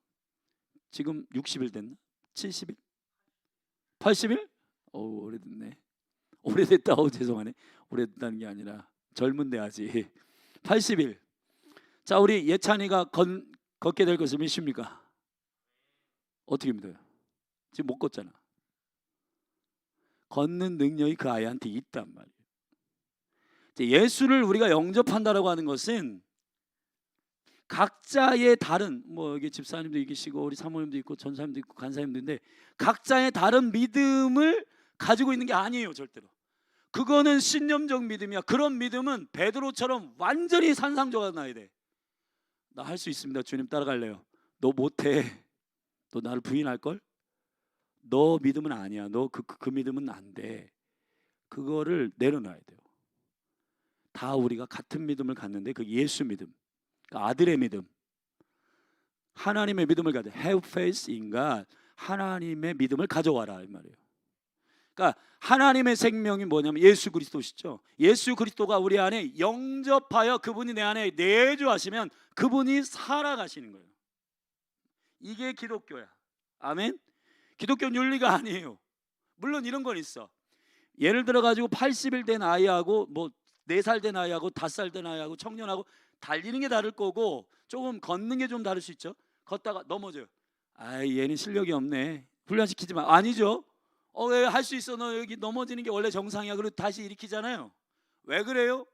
지금 60일 됐나? 70일? 80일? 오래됐네. 오래됐다. 죄송하네. 오래됐다는 게 아니라 젊은데 아직 80일. 자, 우리 예찬이가 걷게 될 것을 믿습니까? 어떻게 믿어요? 지금 못 걷잖아. 걷는 능력이 그 아이한테 있단 말이에요. 예수를 우리가 영접한다라고 하는 것은 각자의 다른 여기 집사님도 계시고 우리 사모님도 있고 전사님도 있고 간사님도 있는데 각자의 다른 믿음을 가지고 있는 게 아니에요. 절대로. 그거는 신념적 믿음이야. 그런 믿음은 베드로처럼 완전히 산상조각 나야 돼. 나 할 수 있습니다. 주님 따라갈래요. 너 못해. 너 나를 부인할걸? 너 믿음은 아니야. 너 그 믿음은 안 돼. 그거를 내려놔야 돼요. 다 우리가 같은 믿음을 갖는데 그 예수 믿음, 그러니까 아들의 믿음, 하나님의 믿음을 가져. Have faith in God. 하나님의 믿음을 가져와라 이 말이에요. 그러니까 하나님의 생명이 뭐냐면 예수 그리스도시죠. 예수 그리스도가 우리 안에 영접하여 그분이 내 안에 내주하시면 그분이 살아가시는 거예요. 이게 기독교야. 아멘. 기독교는 윤리가 아니에요. 물론 이런 건 있어. 예를 들어 가지고 80일 된 아이하고 4살 된 아이하고 5살 된 아이하고 청년하고 달리는 게 다를 거고 조금 걷는 게 좀 다를 수 있죠. 걷다가 넘어져요. 얘는 실력이 없네. 훈련시키지 마. 아니죠. 왜 할 수 있어? 너 여기 넘어지는 게 원래 정상이야. 그리고 다시 일으키잖아요. 왜 그래요?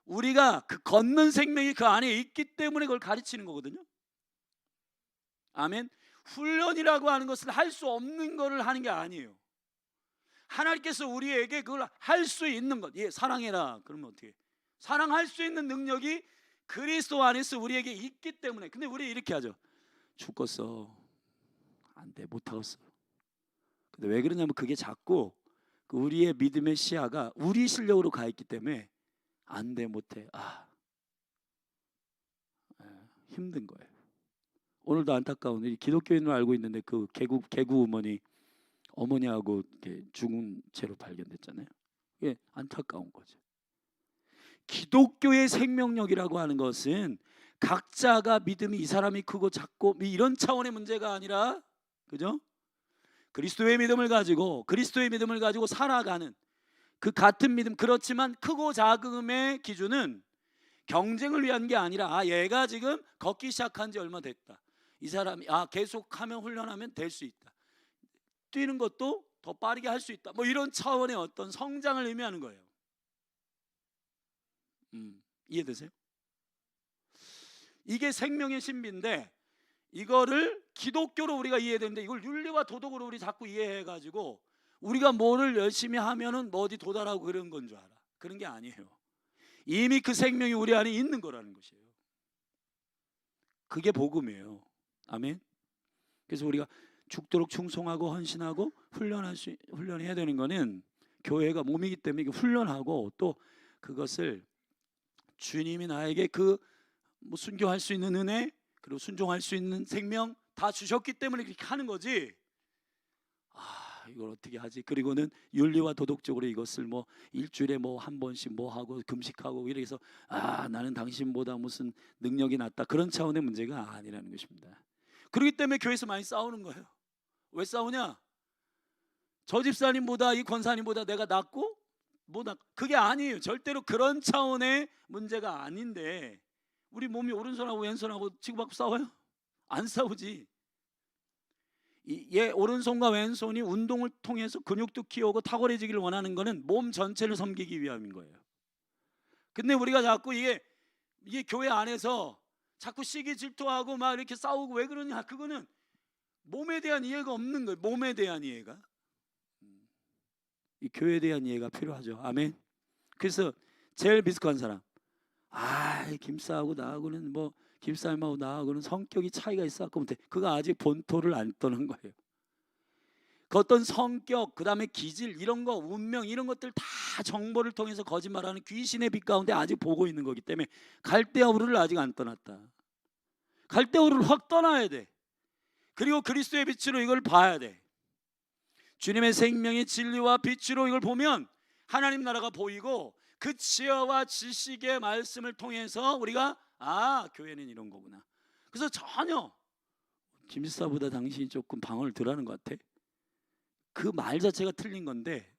우리가 그 걷는 생명이 그 안에 있기 때문에 그걸 가르치는 거거든요. 아멘. 훈련이라고 하는 것은 할 수 없는 거를 하는 게 아니에요. 하나님께서 우리에게 그걸 할 수 있는 것. 사랑해라. 그러면 어떻게? 사랑할 수 있는 능력이 그리스도 안에서 우리에게 있기 때문에. 근데 우리 이렇게 하죠. 죽겠어. 안 돼. 못 하겠어. 근데 왜 그러냐면 그게 자꾸 우리의 믿음의 시야가 우리 실력으로 가 있기 때문에 안 돼. 못 해. 힘든 거예요. 오늘도 안타까운 이 기독교인으로 알고 있는데 그 개구 어머니하고 이렇게 죽은 채로 발견됐잖아요. 이게 안타까운 거죠. 기독교의 생명력이라고 하는 것은 각자가 믿음이 이 사람이 크고 작고 이런 차원의 문제가 아니라, 그죠? 그리스도의 믿음을 가지고 살아가는 그 같은 믿음. 그렇지만 크고 작음의 기준은 경쟁을 위한 게 아니라 얘가 지금 걷기 시작한 지 얼마 됐다. 이 사람이 계속하면 훈련하면 될 수 있다. 뛰는 것도 더 빠르게 할 수 있다. 이런 차원의 어떤 성장을 의미하는 거예요. 이해되세요? 이게 생명의 신비인데 이거를 기독교로 우리가 이해되는데 이걸 윤리와 도덕으로 우리 자꾸 이해해가지고 우리가 뭐를 열심히 하면은 뭐 어디 도달하고 그런 건 줄 알아. 그런 게 아니에요. 이미 그 생명이 우리 안에 있는 거라는 것이에요. 그게 복음이에요. 아멘. 그래서 우리가 죽도록 충성하고 헌신하고 훈련해야 되는 거는 교회가 몸이기 때문에 훈련하고 또 그것을 주님이 나에게 뭐 순교할 수 있는 은혜 그리고 순종할 수 있는 생명 다 주셨기 때문에 그렇게 하는 거지. 이걸 어떻게 하지? 그리고는 윤리와 도덕적으로 이것을 뭐 일주일에 뭐 한 번씩 뭐 하고 금식하고 이래서 나는 당신보다 무슨 능력이 낫다 그런 차원의 문제가 아니라는 것입니다. 그렇기 때문에 교회에서 많이 싸우는 거예요. 왜 싸우냐? 저 집사님보다 이 권사님보다 내가 낫고 그게 아니에요. 절대로 그런 차원의 문제가 아닌데 우리 몸이 오른손하고 왼손하고 치고받고 싸워요? 안 싸우지. 오른손과 왼손이 운동을 통해서 근육도 키우고 탁월해지기를 원하는 거는 몸 전체를 섬기기 위함인 거예요. 근데 우리가 자꾸 이게 교회 안에서 자꾸 시기 질투하고 막 이렇게 싸우고 왜 그러냐? 그거는 몸에 대한 이해가 없는 거예요. 몸에 대한 이해가. 이 교회에 대한 이해가 필요하죠. 아멘. 그래서 제일 비슷한 사람, 김사하고 나하고는 뭐 김사님하고 나하고는 성격이 차이가 있어갖고 못해. 그거 아직 본토를 안 떠난 거예요. 그 어떤 성격, 그 다음에 기질 이런 거, 운명 이런 것들 다 정보를 통해서 거짓말하는 귀신의 빛 가운데 아직 보고 있는 거기 때문에 갈대아우르를 아직 안 떠났다. 갈대아우르를 확 떠나야 돼. 그리고 그리스도의 빛으로 이걸 봐야 돼. 주님의 생명의 진리와 빛으로 이걸 보면 하나님 나라가 보이고 그 지혜와 지식의 말씀을 통해서 우리가 교회는 이런 거구나. 그래서 전혀 김지사보다 당신이 조금 방언을 덜하는 것 같아. 그 말 자체가 틀린 건데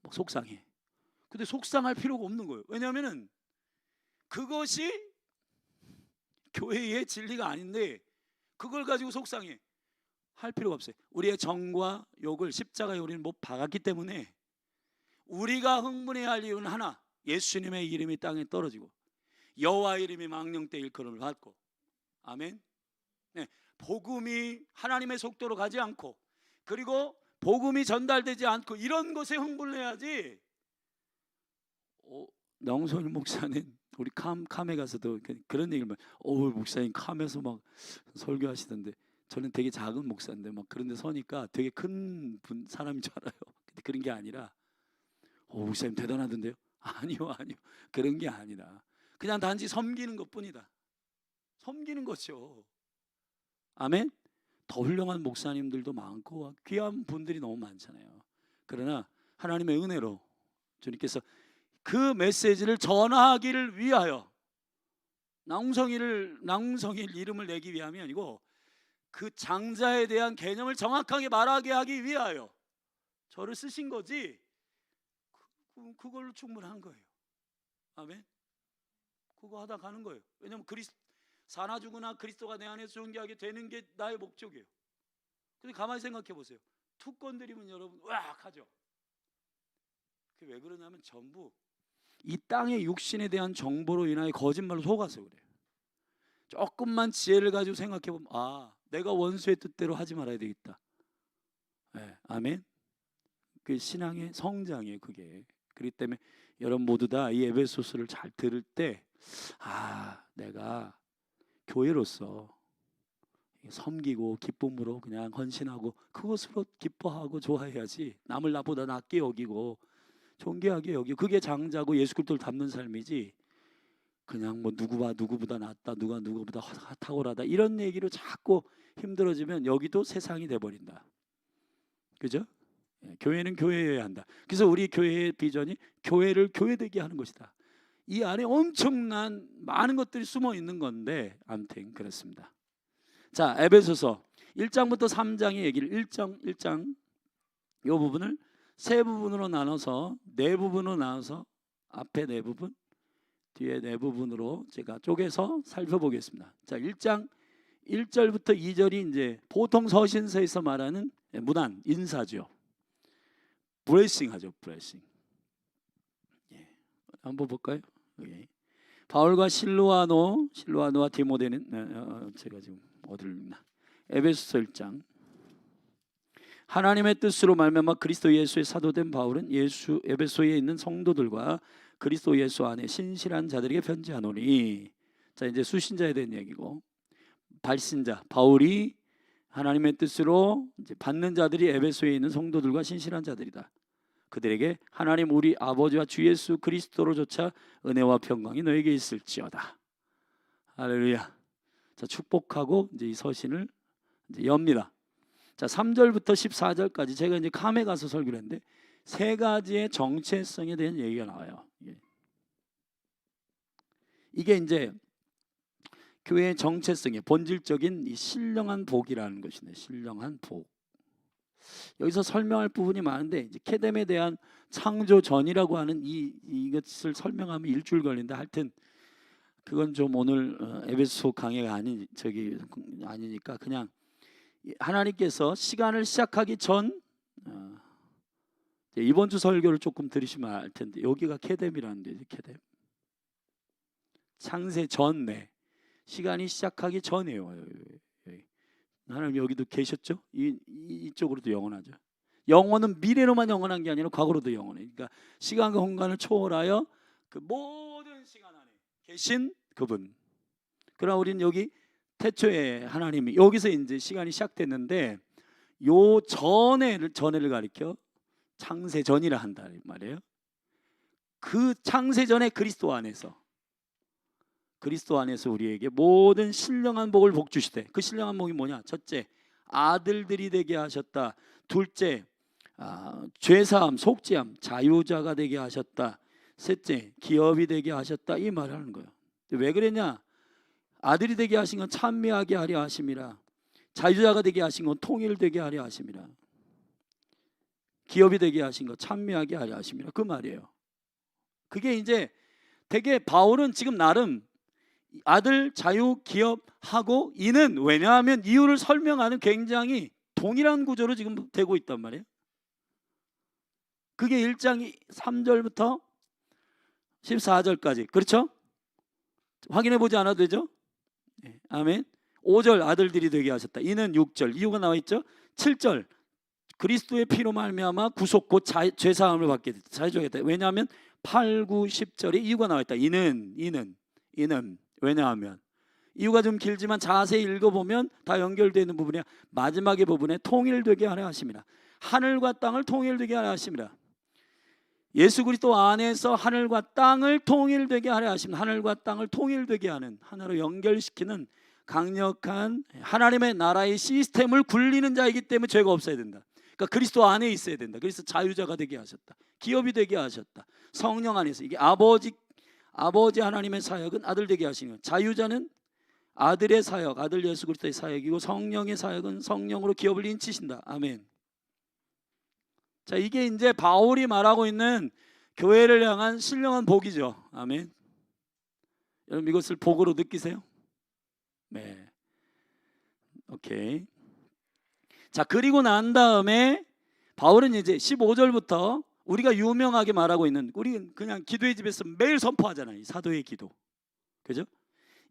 막 속상해. 근데 속상할 필요가 없는 거예요. 왜냐하면 그것이 교회의 진리가 아닌데 그걸 가지고 속상해 할 필요가 없어요. 우리의 정과 욕을 십자가에 우리는 못 박았기 때문에 우리가 흥분해야 할 이유는 하나, 예수님의 이름이 땅에 떨어지고 여호와 이름이 망령 때 일컬음을 받고, 아멘. 네, 복음이 하나님의 속도로 가지 않고 그리고 복음이 전달되지 않고 이런 것에 흥분을 해야지. 명선일 목사는 우리 캄에 가서도 그런 얘기를 목사님 캄에서 막 설교하시던데 저는 되게 작은 목사인데 막 그런데 서니까 되게 큰 사람인 줄 알아요. 근데 그런 게 아니라 목사님 대단하던데요? 아니요 그런 게 아니라 그냥 단지 섬기는 것뿐이다. 섬기는 거죠. 아멘. 더 훌륭한 목사님들도 많고 귀한 분들이 너무 많잖아요. 그러나 하나님의 은혜로 주님께서 그 메시지를 전하기를 위하여 낭성일 이름을 내기 위함이 아니고 그 장자에 대한 개념을 정확하게 말하게 하기 위하여 저를 쓰신 거지. 그걸로 충분한 거예요. 아멘. 그거 하다 가는 거예요. 왜냐하면 사나 죽으나 그리스도가 내 안에서 존귀하게 되는 게 나의 목적이에요. 근데 가만히 생각해 보세요. 툭 건드리면 여러분 으악 하죠. 그게 왜 그러냐면 전부 이 땅의 육신에 대한 정보로 인하여 거짓말로 속아서 그래요. 조금만 지혜를 가지고 생각해 보면 내가 원수의 뜻대로 하지 말아야 되겠다. 네, 아멘. 그 신앙의 성장이에요. 그게. 그렇기 때문에 여러분 모두 다 이 에베소서를 잘 들을 때 내가 교회로서 섬기고 기쁨으로 그냥 헌신하고 그것으로 기뻐하고 좋아해야지. 남을 나보다 낫게 여기고 존귀하게 여기고 그게 장자고 예수 그리스도를 닮는 삶이지. 그냥 뭐 누구보다 낫다, 누가 누구보다 탁월하다 이런 얘기로 자꾸 힘들어지면 여기도 세상이 돼버린다. 그죠? 교회는 교회여야 한다. 그래서 우리 교회의 비전이 교회를 교회되게 하는 것이다. 이 안에 엄청난 많은 것들이 숨어 있는 건데 아무튼 그렇습니다. 자, 에베소서 1장부터 3장의 얘기를 1장 이 부분을 세 부분으로 나눠서 네 부분으로 나눠서 앞에 네 부분 뒤에 네 부분으로 제가 쪼개서 살펴보겠습니다. 자, 1장 1절부터 2절이 이제 보통 서신서에서 말하는 문안 인사죠. 브레싱 하죠. 브레싱. 한번 볼까요? 바울과 실로아노와 디모데는 제가 지금 어디를 읽나? 에베소서 1장. 하나님의 뜻으로 말미암아 그리스도 예수의 사도된 바울은 에베소에 있는 성도들과 그리스도 예수 안에 신실한 자들에게 편지하노니. 자, 이제 수신자에 대한 얘기고, 발신자 바울이 하나님의 뜻으로 이제 받는 자들이 에베소에 있는 성도들과 신실한 자들이다. 그들에게 하나님 우리 아버지와 주 예수 그리스도로조차 은혜와 평강이 너에게 있을지어다. 할렐루야. 자, 축복하고 이제 이 서신을 이제 엽니다. 자, 3절부터 14절까지 제가 이제 캄에 가서 설교를 했는데 세 가지의 정체성에 대한 얘기가 나와요. 이게 이제 교회의 정체성의 본질적인 이 신령한 복이라는 것이네. 신령한 복. 여기서 설명할 부분이 많은데 이제 케뎀에 대한 창조 전이라고 하는 이것을 설명하면 일주일 걸린다. 하여튼 그건 좀 오늘 에베소 강해가 아니니까 그냥 하나님께서 시간을 시작하기 전 이번 주 설교를 조금 들으시면 알 텐데 여기가 케뎀이라는 데죠. 케뎀. 창세 전에 시간이 시작하기 전이에요. 하나님 여기도 계셨죠? 이쪽으로도 영원하죠. 영원은 미래로만 영원한 게 아니라 과거로도 영원해. 그러니까 시간과 공간을 초월하여 그 모든 시간 안에 계신 그분. 그러나 우리는 여기 태초에 하나님이 여기서 이제 시간이 시작됐는데 요 전에를 가리켜 창세 전이라 한다 말이에요. 그 창세 전에 그리스도 안에서 우리에게 모든 신령한 복을 복 주시되, 그 신령한 복이 뭐냐? 첫째, 아들들이 되게 하셨다. 둘째, 죄사함, 속죄함, 자유자가 되게 하셨다. 셋째, 기업이 되게 하셨다. 이 말을 하는 거예요. 왜 그랬냐? 아들이 되게 하신 건 찬미하게 하려 하심이라. 자유자가 되게 하신 건 통일되게 하려 하심이라. 기업이 되게 하신 건 찬미하게 하려 하심이라. 그 말이에요. 그게 이제 되게 바울은 지금 나름 아들, 자유, 기업하고 이는, 왜냐하면 이유를 설명하는 굉장히 동일한 구조로 지금 되고 있단 말이에요. 그게 1장 3절부터 14절까지. 그렇죠? 확인해 보지 않아도 되죠? 네, 아멘. 5절 아들들이 되게 하셨다. 이는 6절 이유가 나와 있죠. 7절 그리스도의 피로 말미암아 구속 곧 죄사함을 받게 됐다. 자유자가 됐다. 왜냐하면 8, 9, 10절에 이유가 나와 있다. 이는 왜냐하면 이유가 좀 길지만 자세히 읽어보면 다 연결되는 부분이야. 마지막의 부분에 통일되게 하려 하심이라. 하늘과 땅을 통일되게 하려 하심이라. 예수 그리스도 안에서 하늘과 땅을 통일되게 하려 하심이라. 하늘과 땅을 통일되게 하는, 하나로 연결시키는 강력한 하나님의 나라의 시스템을 굴리는 자이기 때문에 죄가 없어야 된다. 그러니까 그리스도 안에 있어야 된다. 그래서 자유자가 되게 하셨다. 기업이 되게 하셨다. 성령 안에서. 이게 아버지 하나님의 사역은 아들 되게 하시는 거예요. 자유자는 아들의 사역, 아들 예수 그리스도의 사역이고, 성령의 사역은 성령으로 기업을 인치신다. 아멘. 자, 이게 이제 바울이 말하고 있는 교회를 향한 신령한 복이죠. 아멘. 여러분 이것을 복으로 느끼세요? 네. 오케이. 자, 그리고 난 다음에 바울은 이제 15절부터 우리가 유명하게 말하고 있는, 우리 그냥 기도의 집에서 매일 선포하잖아요. 사도의 기도. 그죠?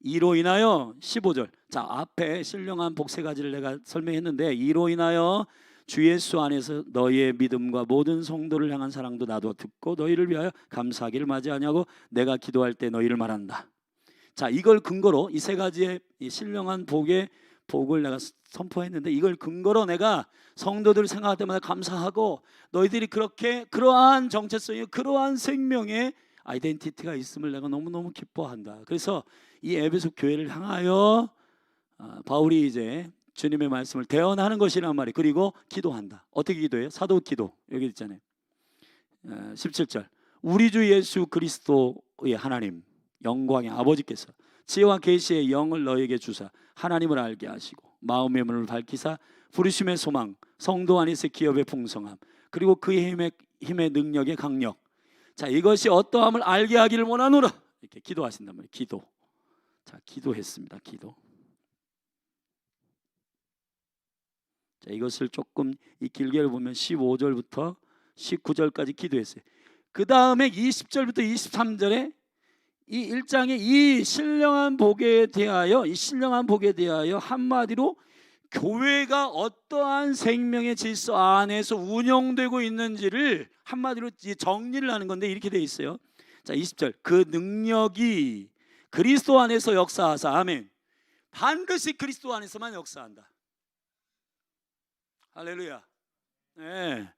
이로 인하여 15절. 자, 앞에 신령한 복 세 가지를 내가 설명했는데, 이로 인하여 주 예수 안에서 너희의 믿음과 모든 성도를 향한 사랑도 나도 듣고 너희를 위하여 감사하기를 마지하냐고 내가 기도할 때 너희를 말한다. 자, 이걸 근거로 이 세 가지의 이 신령한 복을 내가 선포했는데, 이걸 근거로 내가 성도들을 생각할 때마다 감사하고, 너희들이 그러한 정체성이, 그러한 생명의 아이덴티티가 있음을 내가 너무너무 기뻐한다. 그래서 이 에베소 교회를 향하여 바울이 이제 주님의 말씀을 대언하는 것이란 말이에요. 그리고 기도한다. 어떻게 기도해요? 사도 기도. 여기 있잖아요. 17절. 우리 주 예수 그리스도의 하나님 영광의 아버지께서 지혜와 계시의 영을 너에게 주사 하나님을 알게 하시고 마음의 문을 밝히사 부르심의 소망, 성도 안에서 기업의 풍성함, 그리고 그의 힘의 능력의 강력, 자, 이것이 어떠함을 알게 하기를 원하노라. 이렇게 기도하신단 말이에요. 기도. 자, 기도했습니다. 기도. 자, 이것을 조금 이 길게를 보면 15절부터 19절까지 기도했어요. 그 다음에 20절부터 23절에 이 1장의 이 신령한 복에 대하여 한마디로 교회가 어떠한 생명의 질서 안에서 운영되고 있는지를 한마디로 정리를 하는 건데, 이렇게 돼 있어요. 자, 20절. 그 능력이 그리스도 안에서 역사하사. 아멘. 반드시 그리스도 안에서만 역사한다. 할렐루야. 네.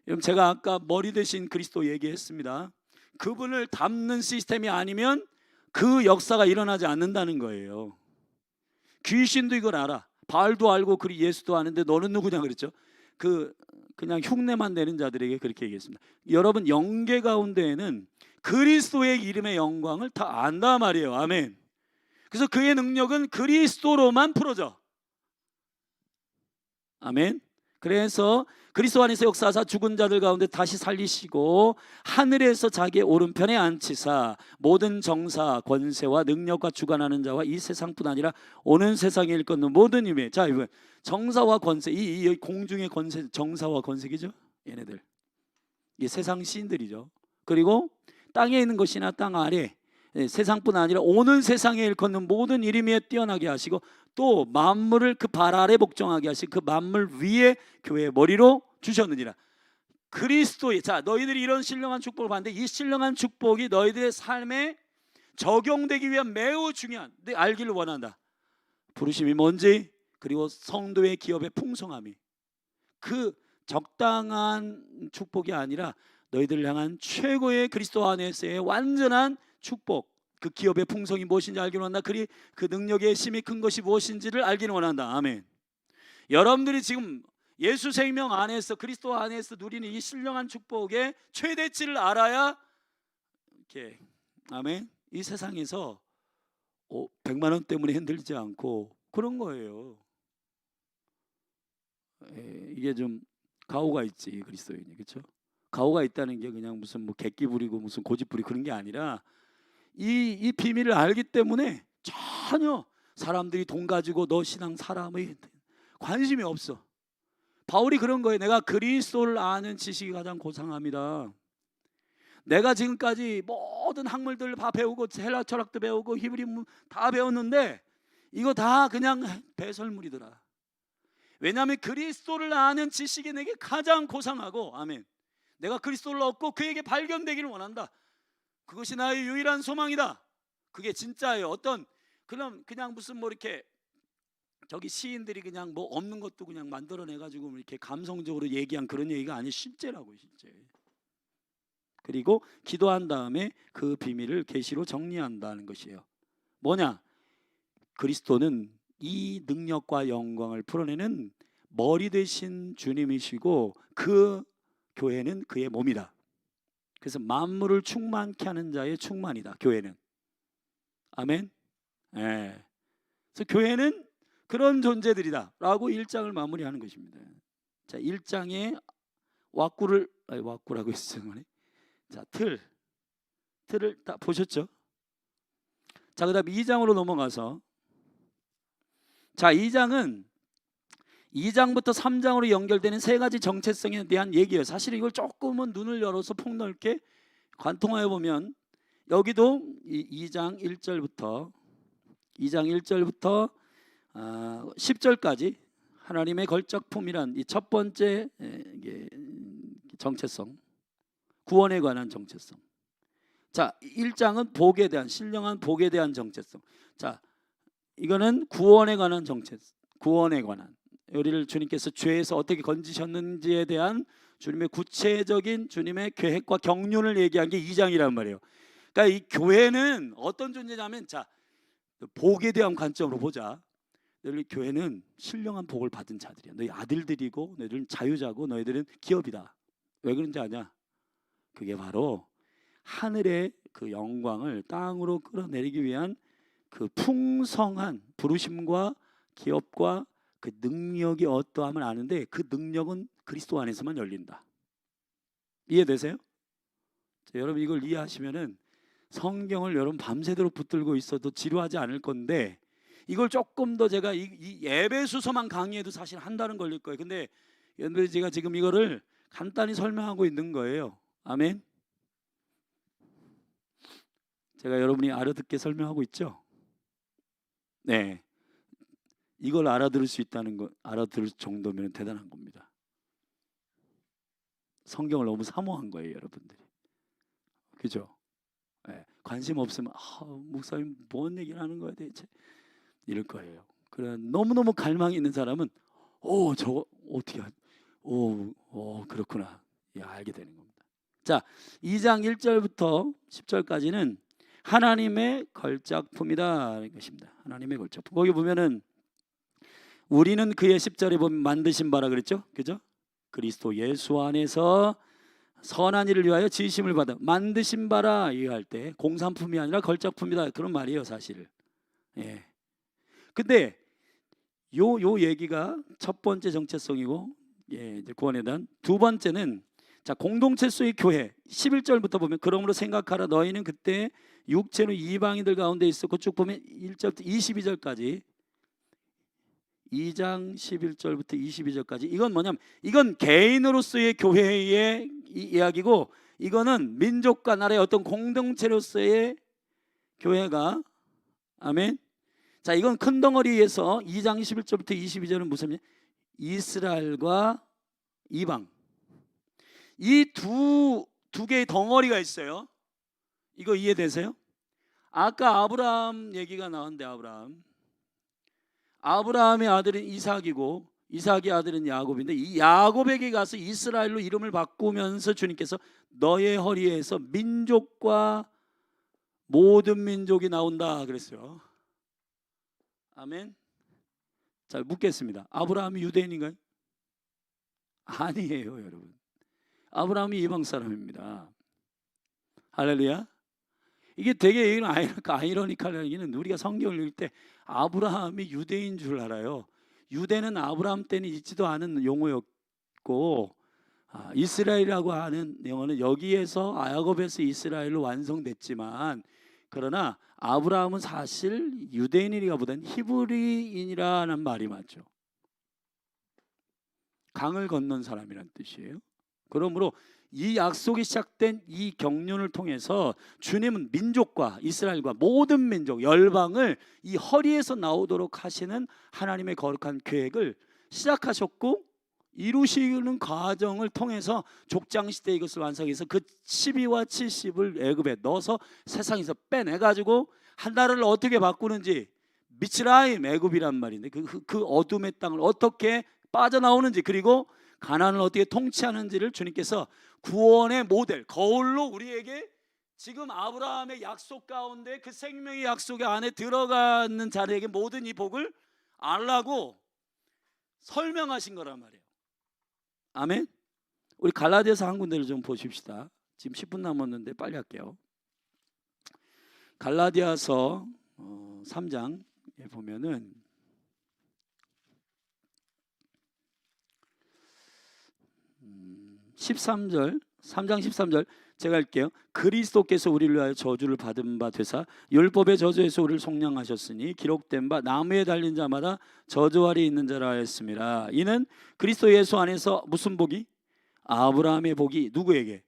여러분, 제가 아까 머리 대신 그리스도 얘기했습니다. 그분을 담는 시스템이 아니면 그 역사가 일어나지 않는다는 거예요. 귀신도 이걸 알아. 바알도 알고 예수도 아는데 너는 누구냐 그랬죠. 그냥 흉내만 내는 자들에게 그렇게 얘기했습니다. 여러분, 영계 가운데에는 그리스도의 이름의 영광을 다 안다 말이에요. 아멘. 그래서 그의 능력은 그리스도로만 풀어져. 아멘. 그래서 그리스도 안에서 역사하사 죽은 자들 가운데 다시 살리시고 하늘에서 자기의 오른편에 앉히사 모든 정사 권세와 능력과 주관하는 자와 이 세상뿐 아니라 오는 세상에 일컫는 모든 힘에. 자, 이거 정사와 권세, 이 공중의 권세, 정사와 권세기죠. 얘네들 이 세상 시인들이죠. 그리고 땅에 있는 것이나 땅 아래, 세상뿐 아니라 오는 세상에 일컫는 모든 이름에 뛰어나게 하시고 또 만물을 그 발 아래 복종하게 하시고 그 만물 위에 교회의 머리로 주셨느니라. 그리스도의, 자, 너희들이 이런 신령한 축복을 받는데 이 신령한 축복이 너희들의 삶에 적용되기 위한 매우 중요한, 내 알기를 원한다. 부르심이 뭔지, 그리고 성도의 기업의 풍성함이, 그 적당한 축복이 아니라 너희들을 향한 최고의 그리스도 안에서의 완전한 축복, 그 기업의 풍성이 무엇인지 알기를 원한다. 그 능력의 힘이 큰 것이 무엇인지를 알기를 원한다. 아멘. 여러분들이 지금 예수 생명 안에서, 그리스도 안에서 누리는 이 신령한 축복의 최대치를 알아야 이렇게, 아멘, 이 세상에서 100만 원 때문에 흔들리지 않고 그런 거예요. 이게 좀 가오가 있지, 그리스도인이. 그렇죠? 가오가 있다는 게 그냥 무슨 뭐 객기 부리고 무슨 고집 부리고 그런 게 아니라 이 비밀을 알기 때문에 전혀 사람들이 돈 가지고 너 신앙 사람의 관심이 없어. 바울이 그런 거예요. 내가 그리스도를 아는 지식이 가장 고상합니다. 내가 지금까지 모든 학문들을 다 배우고 헬라 철학도 배우고 히브리문 다 배웠는데 이거 다 그냥 배설물이더라. 왜냐하면 그리스도를 아는 지식이 내게 가장 고상하고, 아멘, 내가 그리스도를 얻고 그에게 발견되기를 원한다. 그것이 나의 유일한 소망이다. 그게 진짜예요. 어떤 그냥 무슨 뭐 이렇게 저기 시인들이 그냥 뭐 없는 것도 그냥 만들어내가지고 이렇게 감성적으로 얘기한 그런 얘기가 아니, 실제라고, 실제. 그리고 기도한 다음에 그 비밀을 계시로 정리한다는 것이에요. 뭐냐? 그리스도는 이 능력과 영광을 풀어내는 머리 되신 주님이시고 그 교회는 그의 몸이다. 그래서 만물을 충만케 하는 자의 충만이다, 교회는. 아멘. 예. 그래서 교회는 그런 존재들이다 라고 1장을 마무리하는 것입니다. 자, 1장에 와꾸라고 했어요. 자, 틀을 다 보셨죠? 자, 그 다음 2장으로 넘어가서, 자, 2장은 2장부터 3장으로 연결되는 세 가지 정체성에 대한 얘기예요. 사실 이걸 조금은 눈을 열어서 폭넓게 관통하여 보면 여기도 2장 1절부터 10절까지 하나님의 걸작품이란 이 첫 번째 정체성, 구원에 관한 정체성. 자, 1장은 복에 대한, 신령한 복에 대한 정체성. 자, 이거는 구원에 관한 정체성, 구원에 관한, 우리를 주님께서 죄에서 어떻게 건지셨는지에 대한 주님의 구체적인 주님의 계획과 경륜을 얘기한 게 2장이란 말이에요. 그러니까 이 교회는 어떤 존재냐면, 자, 복에 대한 관점으로 보자. 너희 교회는 신령한 복을 받은 자들이야. 너희 아들들이고 너희들은 자유자고 너희들은 기업이다. 왜 그런지 아냐? 그게 바로 하늘의 그 영광을 땅으로 끌어내리기 위한 그 풍성한 부르심과 기업과 그 능력이 어떠함을 아는데, 그 능력은 그리스도 안에서만 열린다. 이해되세요? 자, 여러분 이걸 이해하시면은 성경을 여러분 밤새도록 붙들고 있어도 지루하지 않을 건데, 이걸 조금 더 제가 이 에베소서만 강의해도 사실 한 달은 걸릴 거예요. 근데 여러분 제가 지금 이거를 간단히 설명하고 있는 거예요. 아멘. 제가 여러분이 알아듣게 설명하고 있죠? 네, 이걸 알아들을 수 있다는 거, 알아들을 정도면 대단한 겁니다. 성경을 너무 사모한 거예요, 여러분들이. 그죠? 네, 관심 없으면 목사님 뭔 얘기를 하는 거야 대체? 이럴 거예요. 그래, 너무너무 갈망이 있는 사람은 저거 어떻게 그렇구나. 알게 되는 겁니다. 자, 2장 1절부터 10절까지는 하나님의 걸작품이다 것입니다. 하나님의 걸작품. 거기 보면은 우리는 그의 10절에 보면 만드신 바라 그랬죠? 그죠? 그리스도 예수 안에서 선한 일을 위하여 지으심을 받아 만드신 바라 이해할 때 공산품이 아니라 걸작품이다 그런 말이에요, 사실. 예. 근데 요 얘기가 첫 번째 정체성이고, 이제 구원에 대한 두 번째는, 자, 공동체수의 교회 11절부터 보면 그러므로 생각하라 너희는 그때 육체는 이방인들 가운데 있었고, 쭉 보면 1절부터 22절까지 2장 11절부터 22절까지 이건 뭐냐면 이건 개인으로서의 교회의 이야기고, 이거는 민족과 나라의 어떤 공동체로서의 교회가, 아멘. 자, 이건 큰 덩어리에서 2장 11절부터 22절은 무슨 이스라엘과 이방, 이 두 개의 덩어리가 있어요. 이거 이해되세요? 아까 아브라함 얘기가 나왔는데 아브라함의 아들은 이삭이고 이삭의 아들은 야곱인데, 이 야곱에게 가서 이스라엘로 이름을 바꾸면서 주님께서 너의 허리에서 민족과 모든 민족이 나온다 그랬어요. 아멘. 자, 묻겠습니다. 아브라함이 유대인인가요? 아니에요, 여러분. 아브라함이 이방 사람입니다. 할렐루야. 이게 되게 아이러니컬한 얘기는, 우리가 성경을 읽을 때 아브라함이 유대인 줄 알아요. 유대는 아브라함 때는 있지도 않은 용어였고, 이스라엘이라고 하는 용어는 여기에서 야곱에서 이스라엘로 완성됐지만, 그러나 아브라함은 사실 유대인이라기보다는 히브리인이라는 말이 맞죠. 강을 건넌 사람이란 뜻이에요. 그러므로 이 약속이 시작된 이 경륜을 통해서 주님은 민족과 이스라엘과 모든 민족, 열방을 이 허리에서 나오도록 하시는 하나님의 거룩한 계획을 시작하셨고, 이루시는 과정을 통해서 족장시대에 이것을 완성해서 그 12와 70을 애굽에 넣어서 세상에서 빼내가지고 한 나라를 어떻게 바꾸는지, 미츠라임, 애굽이란 말인데 그 어둠의 땅을 어떻게 빠져나오는지, 그리고 가나안을 어떻게 통치하는지를 주님께서 구원의 모델, 거울로 우리에게 지금 아브라함의 약속 가운데 그 생명의 약속의 안에 들어가는 자들에게 모든 이 복을 알라고 설명하신 거란 말이에요. 아멘. 우리 갈라디아서 한 군데를 좀 보십시다. 지금 10분 남았는데 빨리 할게요. 갈라디아서 3장에 보면은 13절, 3장 13절 제가 할게요. 그리스도께서 우리를 위하여 저주를 받은 바 되사 율법의 저주에서 우리를 속량하셨으니 기록된 바 나무에 달린 자마다 저주 아래 있는 자라 하였습니다. 이는 그리스도 예수 안에서 무슨 복이? 아브라함의 복이 누구에게?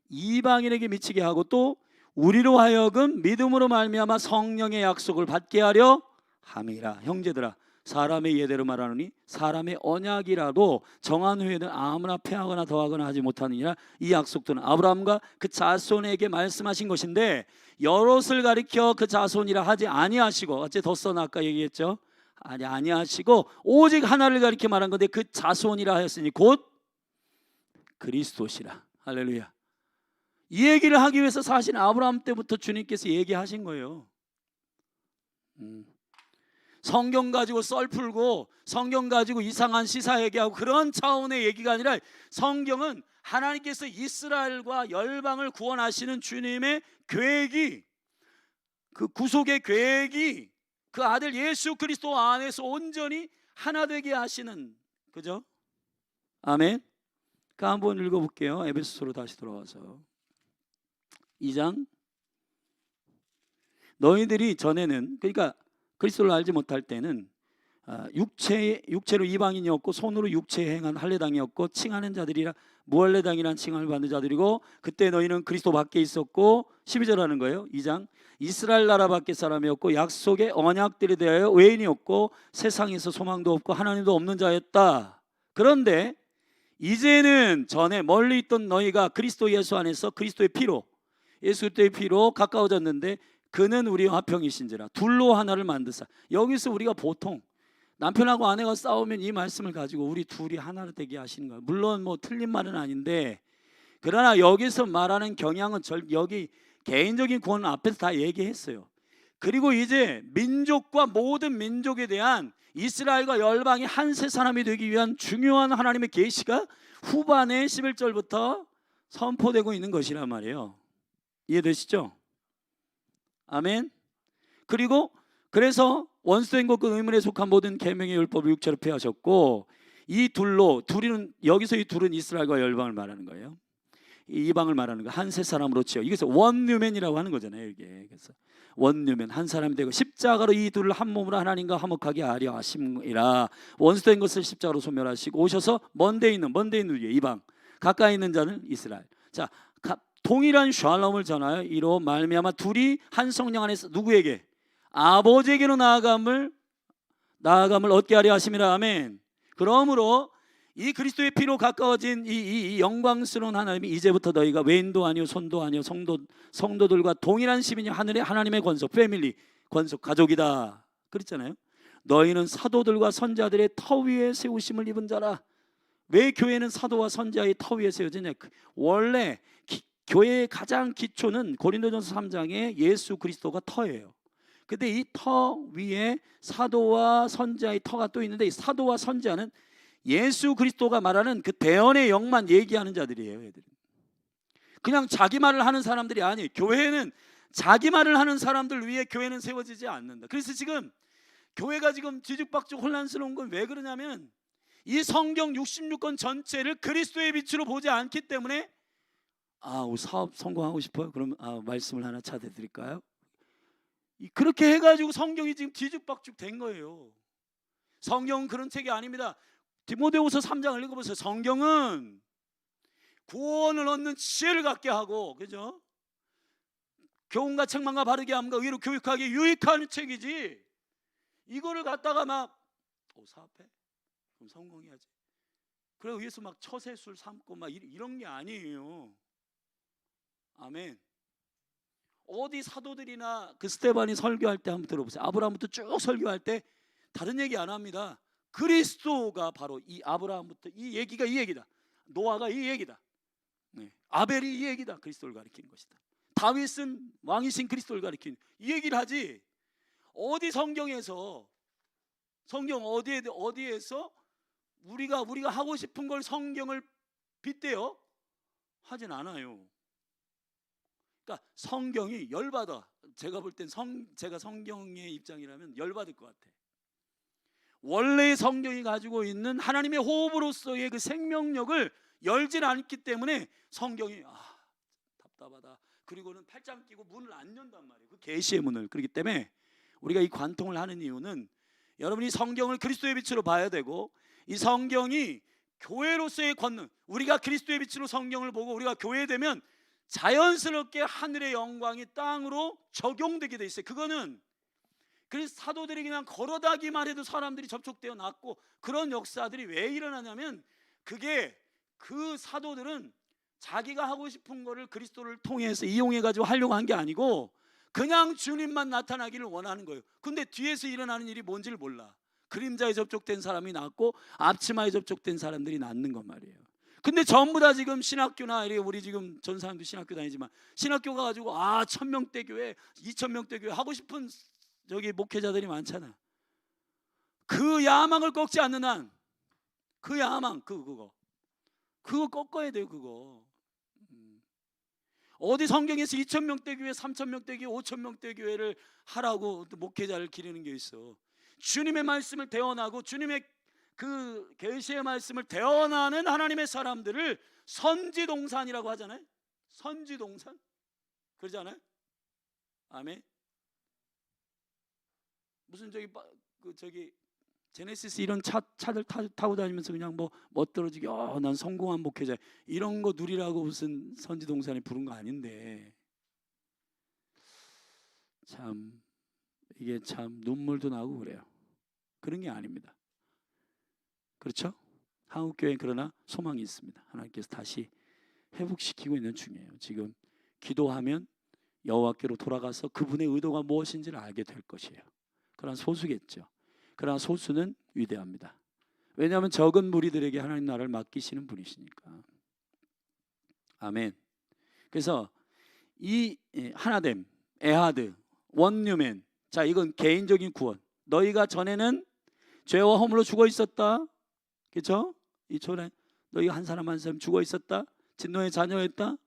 이방인에게 미치게 하고, 또 우리로 하여금 믿음으로 말미암아 성령의 약속을 받게 하려 함이라. 형제들아, 사람의 예대로 말하노니 사람의 언약이라도 정한 후에는 아무나 패하거나 더하거나 하지 못하느니라. 이 약속들은 아브라함과 그 자손에게 말씀하신 것인데, 여럿을 가리켜 그 자손이라 하지 아니하시고, 어째 덧선 아까 얘기했죠? 아니하시고 오직 하나를 가리켜 말한 건데 그 자손이라 하였으니 곧 그리스도시라. 할렐루야. 이 얘기를 하기 위해서 사실 아브라함 때부터 주님께서 얘기하신 거예요. 성경 가지고 썰 풀고 성경 가지고 이상한 시사 얘기하고 그런 차원의 얘기가 아니라, 성경은 하나님께서 이스라엘과 열방을 구원하시는 주님의 계획이, 그 구속의 계획이 그 아들 예수 그리스도 안에서 온전히 하나 되게 하시는, 그죠? 아멘. 그 한번 읽어볼게요. 에베소서로 다시 돌아와서 2장. 너희들이 전에는, 그러니까 그리스도를 알지 못할 때는 육체로 이방인이었고 손으로 육체에 행한 할례당이었고 칭하는 자들이라 무할례당이란 칭함을 받는 자들이고 그때 너희는 그리스도 밖에 있었고 12절 하는 거예요. 2장 이스라엘 나라 밖에 사람이었고 약속의 언약들에 대하여 외인이었고 세상에서 소망도 없고 하나님도 없는 자였다. 그런데 이제는 전에 멀리 있던 너희가 그리스도 예수 안에서 그리스도의 피로 예수 그리스도의 피로 가까워졌는데 그는 우리와 화평이신지라 둘로 하나를 만드사. 여기서 우리가 보통 남편하고 아내가 싸우면 이 말씀을 가지고 우리 둘이 하나로 되게 하시는 거예요. 물론 뭐 틀린 말은 아닌데 그러나 여기서 말하는 경향은 여기 개인적인 구원은 앞에서 다 얘기했어요. 그리고 이제 민족과 모든 민족에 대한 이스라엘과 열방이 한 세 사람이 되기 위한 중요한 하나님의 계시가 후반에 11절부터 선포되고 있는 것이란 말이에요. 이해되시죠? 아멘. 그리고 그래서 원수된 것과 의문에 속한 모든 계명의 율법을 육체로 폐하셨고 이 둘은 여기서 이 둘은 이스라엘과 열방을 말하는 거예요. 이방을 말하는 거 한 세 사람으로 치어 이것을 원뉴맨이라고 하는 거잖아요. 이게 그래서 원뉴맨 한 사람이 되고 십자가로 이 둘을 한 몸으로 하나님과 화목하게 하려 하심이라. 원수된 것을 십자가로 소멸하시고 오셔서 먼데 있는 위에 이방 가까이 있는 자는 이스라엘. 자 동일한 샬롬을 전하여 이로 말미암아 둘이 한 성령 안에서 누구에게 아버지에게로 나아감을 얻게 하려 하심이라. 아멘. 그러므로 이 그리스도의 피로 가까워진 이 영광스러운 하나님이 이제부터 너희가 외인도 아니요 손도 아니요 성도들과 동일한 시민이 하늘의 하나님의 권속 패밀리 권속 가족이다 그랬잖아요. 너희는 사도들과 선자들의 터 위에 세우심을 입은 자라. 왜 교회는 사도와 선자의 터 위에 세워지냐? 원래 교회의 가장 기초는 고린도전서 3장에 예수 그리스도가 터예요. 근데 이 터 위에 사도와 선자의 터가 또 있는데 이 사도와 선자는 예수 그리스도가 말하는 그 대언의 영만 얘기하는 자들이에요. 얘들은 그냥 자기 말을 하는 사람들이 아니에요. 교회는 자기 말을 하는 사람들 위해 교회는 세워지지 않는다. 그래서 지금 교회가 지금 뒤죽박죽 혼란스러운 건 왜 그러냐면 이 성경 66권 전체를 그리스도의 빛으로 보지 않기 때문에 우리 사업 성공하고 싶어요? 그럼 말씀을 하나 찾아드릴까요? 그렇게 해가지고 성경이 지금 뒤죽박죽 된 거예요. 성경은 그런 책이 아닙니다. 디모데후서 3장을 읽어보세요. 성경은 구원을 얻는 지혜를 갖게 하고, 그죠? 교훈과 책망과 바르게 함과 의로 교육하기에 유익한 책이지. 이거를 갖다가 막 사업해? 그럼 성공해야지. 그래 위해서 막 처세술 삼고 막 이런 게 아니에요. 아멘. 어디 사도들이나 그 스데반이 설교할 때 한번 들어보세요. 아브라함부터 쭉 설교할 때 다른 얘기 안 합니다. 그리스도가 바로 이 아브라함부터 이 얘기가 이 얘기다. 노아가 이 얘기다. 아벨이 이 얘기다. 그리스도를 가리키는 것이다. 다윗은 왕이신 그리스도를 가리키는 이 얘기를 하지. 어디 성경에서 성경 어디에서 우리가 하고 싶은 걸 성경을 빗대요? 하진 않아요. 그러니까 성경이 열받아. 제가 볼 땐 제가 성경의 입장이라면 열받을 것 같아. 원래 성경이 가지고 있는 하나님의 호흡으로서의 그 생명력을 열질 않기 때문에 성경이 답답하다. 그리고는 팔짱 끼고 문을 안 연단 말이에요. 그 계시의 문을. 그렇기 때문에 우리가 이 관통을 하는 이유는 여러분이 성경을 그리스도의 빛으로 봐야 되고 이 성경이 교회로서의 권능, 우리가 그리스도의 빛으로 성경을 보고 우리가 교회되면 자연스럽게 하늘의 영광이 땅으로 적용되게 돼 있어요. 그거는 그래서 사도들이 그냥 걸어다기만 해도 사람들이 접촉되어 났고 그런 역사들이 왜 일어나냐면 그게 그 사도들은 자기가 하고 싶은 거를 그리스도를 통해서 이용해가지고 하려고 한 게 아니고 그냥 주님만 나타나기를 원하는 거예요. 근데 뒤에서 일어나는 일이 뭔지를 몰라. 그림자에 접촉된 사람이 낫고 앞치마에 접촉된 사람들이 낫는 건 말이에요. 근데 전부 다 지금 신학교나 우리 지금 전 사람도 신학교 다니지만 신학교 가가지고 1000명대 교회 2000명대 교회 하고 싶은 저기 목회자들이 많잖아. 그 야망을 꺾지 않는 한 그 야망 그거 꺾어야 돼요. 그거 어디 성경에서 2000명대 교회 3000명대 교회 5000명대 교회를 하라고 목회자를 기르는 게 있어. 주님의 말씀을 대언하고 주님의 그 계시의 말씀을 대언하는 하나님의 사람들을 선지동산이라고 하잖아요. 선지동산 그러잖아요. 아멘. 무슨 저기 제네시스 이런 차들 타고 다니면서 그냥 뭐 멋들어지게 난 성공한 목회자 이런 거 누리라고 무슨 선지동산에 부른 거 아닌데, 참 이게 참 눈물도 나고 그래요. 그런 게 아닙니다. 그렇죠? 한국교회는 그러나 소망이 있습니다. 하나님께서 다시 회복시키고 있는 중이에요. 지금 기도하면 여호와께로 돌아가서 그분의 의도가 무엇인지를 알게 될 것이에요. 그러나 소수겠죠. 그러나 소수는 위대합니다. 왜냐하면 적은 무리들에게 하나님 나라를 맡기시는 분이시니까. 아멘. 그래서 이 하나됨, 에하드, 원유맨, 자 이건 개인적인 구원. 너희가 전에는 죄와 허물로 죽어 있었다. 그렇죠? 이 전에 너희가 한 사람 한 사람 죽어 있었다. 진노의 자녀였다.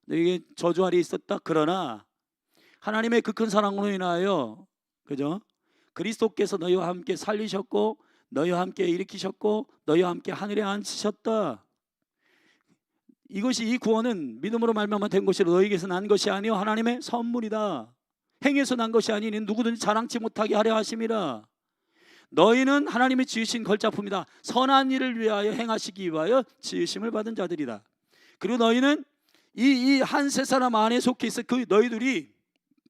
너희에게 저주 아래 있었다. 그러나 하나님의 그 큰 사랑으로 인하여, 그죠? 그리스도께서 너희와 함께 살리셨고 너희와 함께 일으키셨고 너희와 함께 하늘에 앉히셨다. 이것이, 이 구원은 믿음으로 말미암아 된 것이라 너희에게서 난 것이 아니요 하나님의 선물이다. 행해서 난 것이 아니니 누구든지 자랑치 못하게 하려 하심이라. 너희는 하나님이 지으신 걸작품이다. 선한 일을 위하여 행하시기 위하여 지으심을 받은 자들이다. 그리고 너희는 이 한 세 사람 안에 속해 있어. 그 너희들이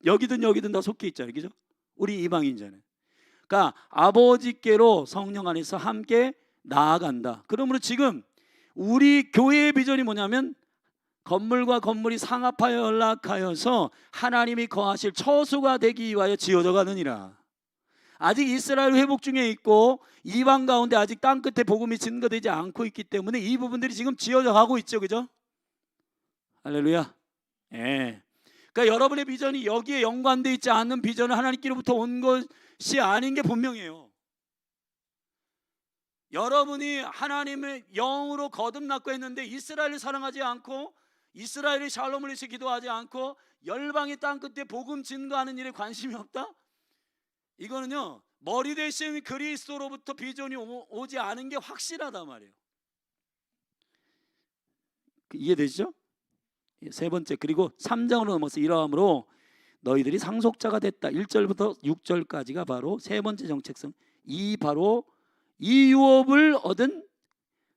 여기든 다 속해 있잖아요. 그죠? 우리 이방인자는. 그러니까 아버지께로 성령 안에서 함께 나아간다. 그러므로 지금 우리 교회의 비전이 뭐냐면 건물과 건물이 상합하여 연락하여서 하나님이 거하실 처소가 되기 위하여 지어져 가느니라. 아직 이스라엘 회복 중에 있고 이방 가운데 아직 땅끝에 복음이 증거되지 않고 있기 때문에 이 부분들이 지금 지어져 가고 있죠. 그죠? 할렐루야. 예. 그러니까 여러분의 비전이 여기에 연관되어 있지 않는 비전은 하나님께로부터 온 것이 아닌 게 분명해요. 여러분이 하나님의 영으로 거듭났고 했는데 이스라엘을 사랑하지 않고 이스라엘의 샬롬을 위해서 기도하지 않고 열방의 땅끝에 복음 증거하는 일에 관심이 없다? 이거는요, 머리 대신 그리스도로부터 비전이 오지 않은 게 확실하단 말이에요. 이해되시죠? 세 번째, 그리고 3장으로 넘어서 이러함으로 너희들이 상속자가 됐다. 1절부터 6절까지가 바로 세 번째 정책성, 바로 이 유업을 얻은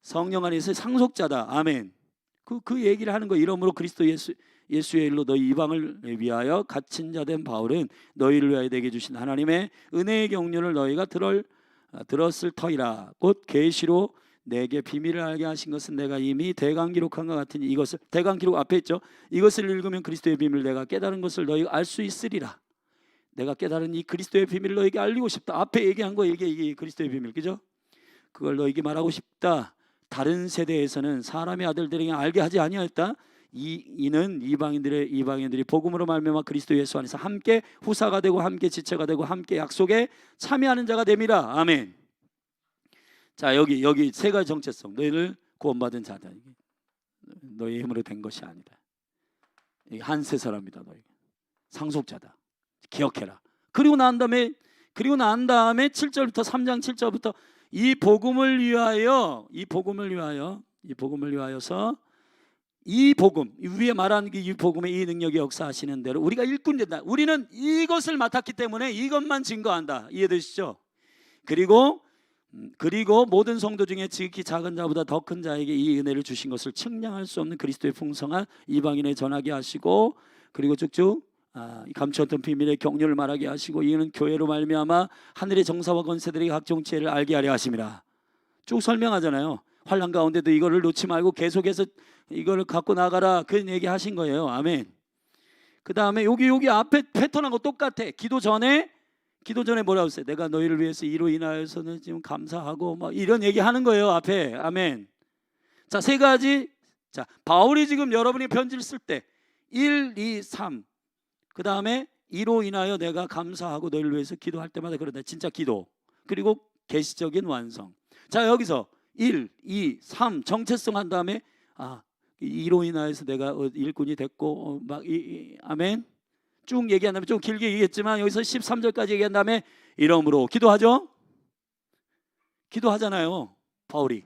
성령 안에서의 상속자다. 아멘. 그 얘기를 하는 거. 이러므로 그리스도 예수의 일로 너희 이방을 위하여 갇힌 자 된 바울은 너희를 위하여 내게 주신 하나님의 은혜의 경륜을 너희가 들었을 터이라. 곧 계시로 내게 비밀을 알게 하신 것은 내가 이미 대강 기록한 것 같으니 이것을, 대강 기록 앞에 있죠. 이것을 읽으면 그리스도의 비밀을 내가 깨달은 것을 너희가 알 수 있으리라. 내가 깨달은 이 그리스도의 비밀을 너희에게 알리고 싶다. 앞에 얘기한 거 이게 그리스도의 비밀, 그죠? 그걸 너희에게 말하고 싶다. 다른 세대에서는 사람의 아들들에게 알게 하지 아니하였다. 이는 이방인들이 복음으로 말미암아 그리스도 예수 안에서 함께 후사가 되고 함께 지체가 되고 함께 약속에 참여하는 자가 됨이라. 아멘. 자, 여기 세 가지 정체성. 너희를 구원받은 자다. 너희 힘으로 된 것이 아니다. 한 세 사람이다. 너희 상속자다. 기억해라. 그리고 난 다음에 7절부터 3장 7절부터 이 복음을 위하여서 이 복음, 위에 말하는 이 복음의 이 능력이 역사하시는 대로 우리가 일꾼이 된다. 우리는 이것을 맡았기 때문에 이것만 증거한다. 이해되시죠? 그리고 모든 성도 중에 지극히 작은 자보다 더 큰 자에게 이 은혜를 주신 것을 측량할 수 없는 그리스도의 풍성한 이방인에 전하게 하시고, 그리고 쭉쭉 감추었던 비밀의 경륜을 말하게 하시고, 이는 교회로 말미암아 하늘의 정사와 권세들이 각종 지혜를 알게 하려 하심이라. 쭉 설명하잖아요. 환난 가운데도 이거를 놓지 말고 계속해서 이거를 갖고 나가라, 그런 얘기 하신 거예요. 아멘. 그 다음에 여기 앞에 패턴하고 똑같아. 기도 전에 뭐라고 했어요? 내가 너희를 위해서 이로 인하여서는 지금 감사하고 막 이런 얘기 하는 거예요. 앞에. 아멘. 자, 세 가지. 자, 바울이 지금 여러분이 편지를 쓸 때 1, 2, 3, 그 다음에 이로 인하여 내가 감사하고 너희를 위해서 기도할 때마다 그런다. 진짜 기도. 그리고 계시적인 완성. 자, 여기서 1, 2, 3 정체성 한 다음에 이로 인하여서 내가 일꾼이 됐고 아멘. 쭉 얘기한 다음에 좀 길게 얘기했지만 여기서 13절까지 얘기한 다음에 이러므로 기도하잖아요. 바울이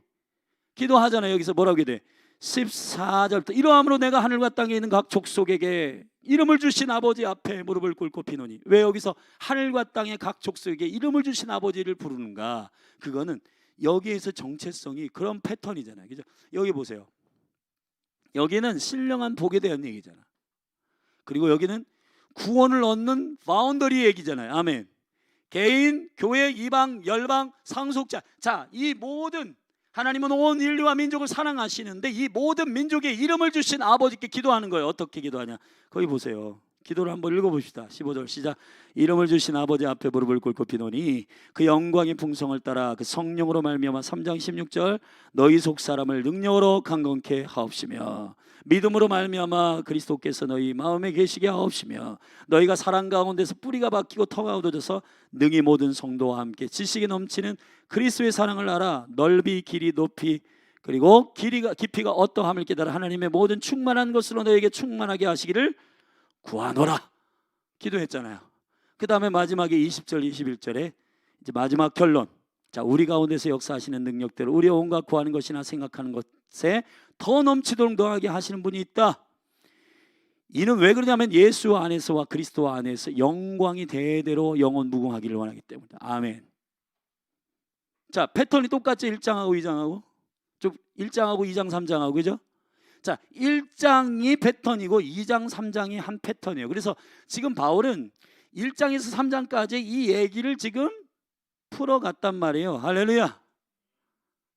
기도하잖아요. 여기서 뭐라고 돼? 14절부터 이러함으로 내가 하늘과 땅에 있는 각 족속에게 이름을 주신 아버지 앞에 무릎을 꿇고 비노니. 왜 여기서 하늘과 땅의 각 족속에게 이름을 주신 아버지를 부르는가? 그거는 여기에서 정체성이 그런 패턴이잖아요. 그죠? 여기 보세요. 여기는 신령한 복에 대한 얘기잖아. 그리고 여기는 구원을 얻는 바운더리 얘기잖아요. 아멘. 개인, 교회, 이방, 열방, 상속자. 자, 이 모든 하나님은 온 인류와 민족을 사랑하시는데 이 모든 민족의 이름을 주신 아버지께 기도하는 거예요. 어떻게 기도하냐? 거기 보세요. 기도를 한번 읽어봅시다. 15절 시작. 이름을 주신 아버지 앞에 무릎을 꿇고 비노니 그 영광의 풍성을 따라 그 성령으로 말미암아 3장 16절 너희 속 사람을 능력으로 강건케 하옵시며 믿음으로 말미암아 그리스도께서 너희 마음에 계시게 하옵시며 너희가 사랑 가운데서 뿌리가 박히고 터가 얻어져서 능히 모든 성도와 함께 지식이 넘치는 그리스도의 사랑을 알아 넓이 길이 높이 그리고 깊이가 어떠함을 깨달아 하나님의 모든 충만한 것으로 너에게 충만하게 하시기를 구하노라 기도했잖아요. 그 다음에 마지막에 20절 21절에 이제 마지막 결론. 자, 우리 가운데서 역사하시는 능력대로 우리의 온갖 구하는 것이나 생각하는 것에 더 넘치도록 더하게 하시는 분이 있다. 이는 왜 그러냐면 예수 안에서와 그리스도 안에서 영광이 대대로 영원 무궁하기를 원하기 때문이다. 아멘. 자, 패턴이 똑같죠. 1장하고 2장하고 좀 1장하고 2장 3장하고 그죠? 자, 1장이 패턴이고 2장 3장이 한 패턴이에요. 그래서 지금 바울은 1장에서 3장까지 이 얘기를 지금 풀어갔단 말이에요. 할렐루야.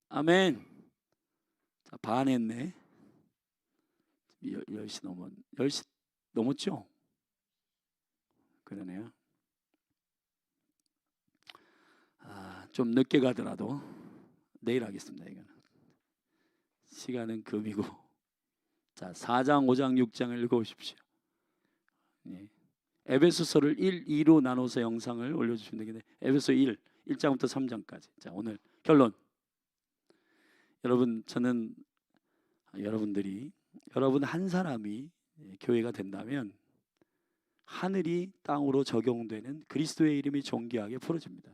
아멘. 자, 반했네. 10시 넘었죠? 그러네요. 좀 늦게 가더라도 내일 하겠습니다. 이거는 시간은 금이고. 자, 4장 5장 6장을 읽어보십시오. 예. 에베소서를 1, 2로 나눠서 영상을 올려주시면 되겠네요. 에베소 1장부터 3장까지. 자, 오늘 결론. 여러분, 저는 여러분 한 사람이 교회가 된다면 하늘이 땅으로 적용되는 그리스도의 이름이 존귀하게 풀어집니다.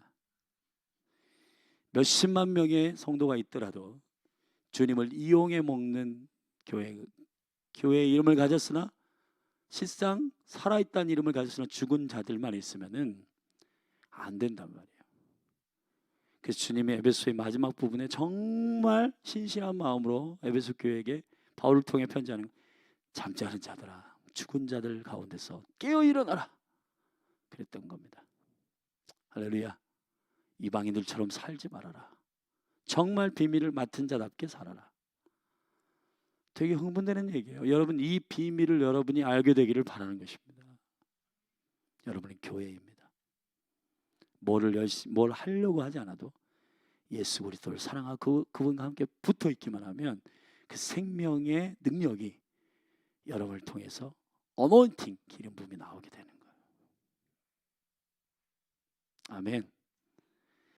몇십만 명의 성도가 있더라도 주님을 이용해 먹는 교회의 이름을 가졌으나 실상 살아있다는 이름을 가졌으나 죽은 자들만 있으면은 안 된단 말이에요. 그래서 주님이 에베소의 마지막 부분에 정말 신실한 마음으로 에베소 교회에게 바울을 통해 편지하는 잠지 않은 자들아 죽은 자들 가운데서 깨어 일어나라 그랬던 겁니다. 할렐루야. 이방인들처럼 살지 말아라. 정말 비밀을 맡은 자답게 살아라. 되게 흥분되는 얘기예요. 여러분 이 비밀을 여러분이 알게 되기를 바라는 것입니다. 여러분은 교회입니다. 뭘 하려고 하지 않아도 예수 그리스도를 사랑하고 그분과 함께 붙어 있기만 하면 그 생명의 능력이 여러분을 통해서 어노인팅 기름 부음이 나오게 되는 거예요. 아멘.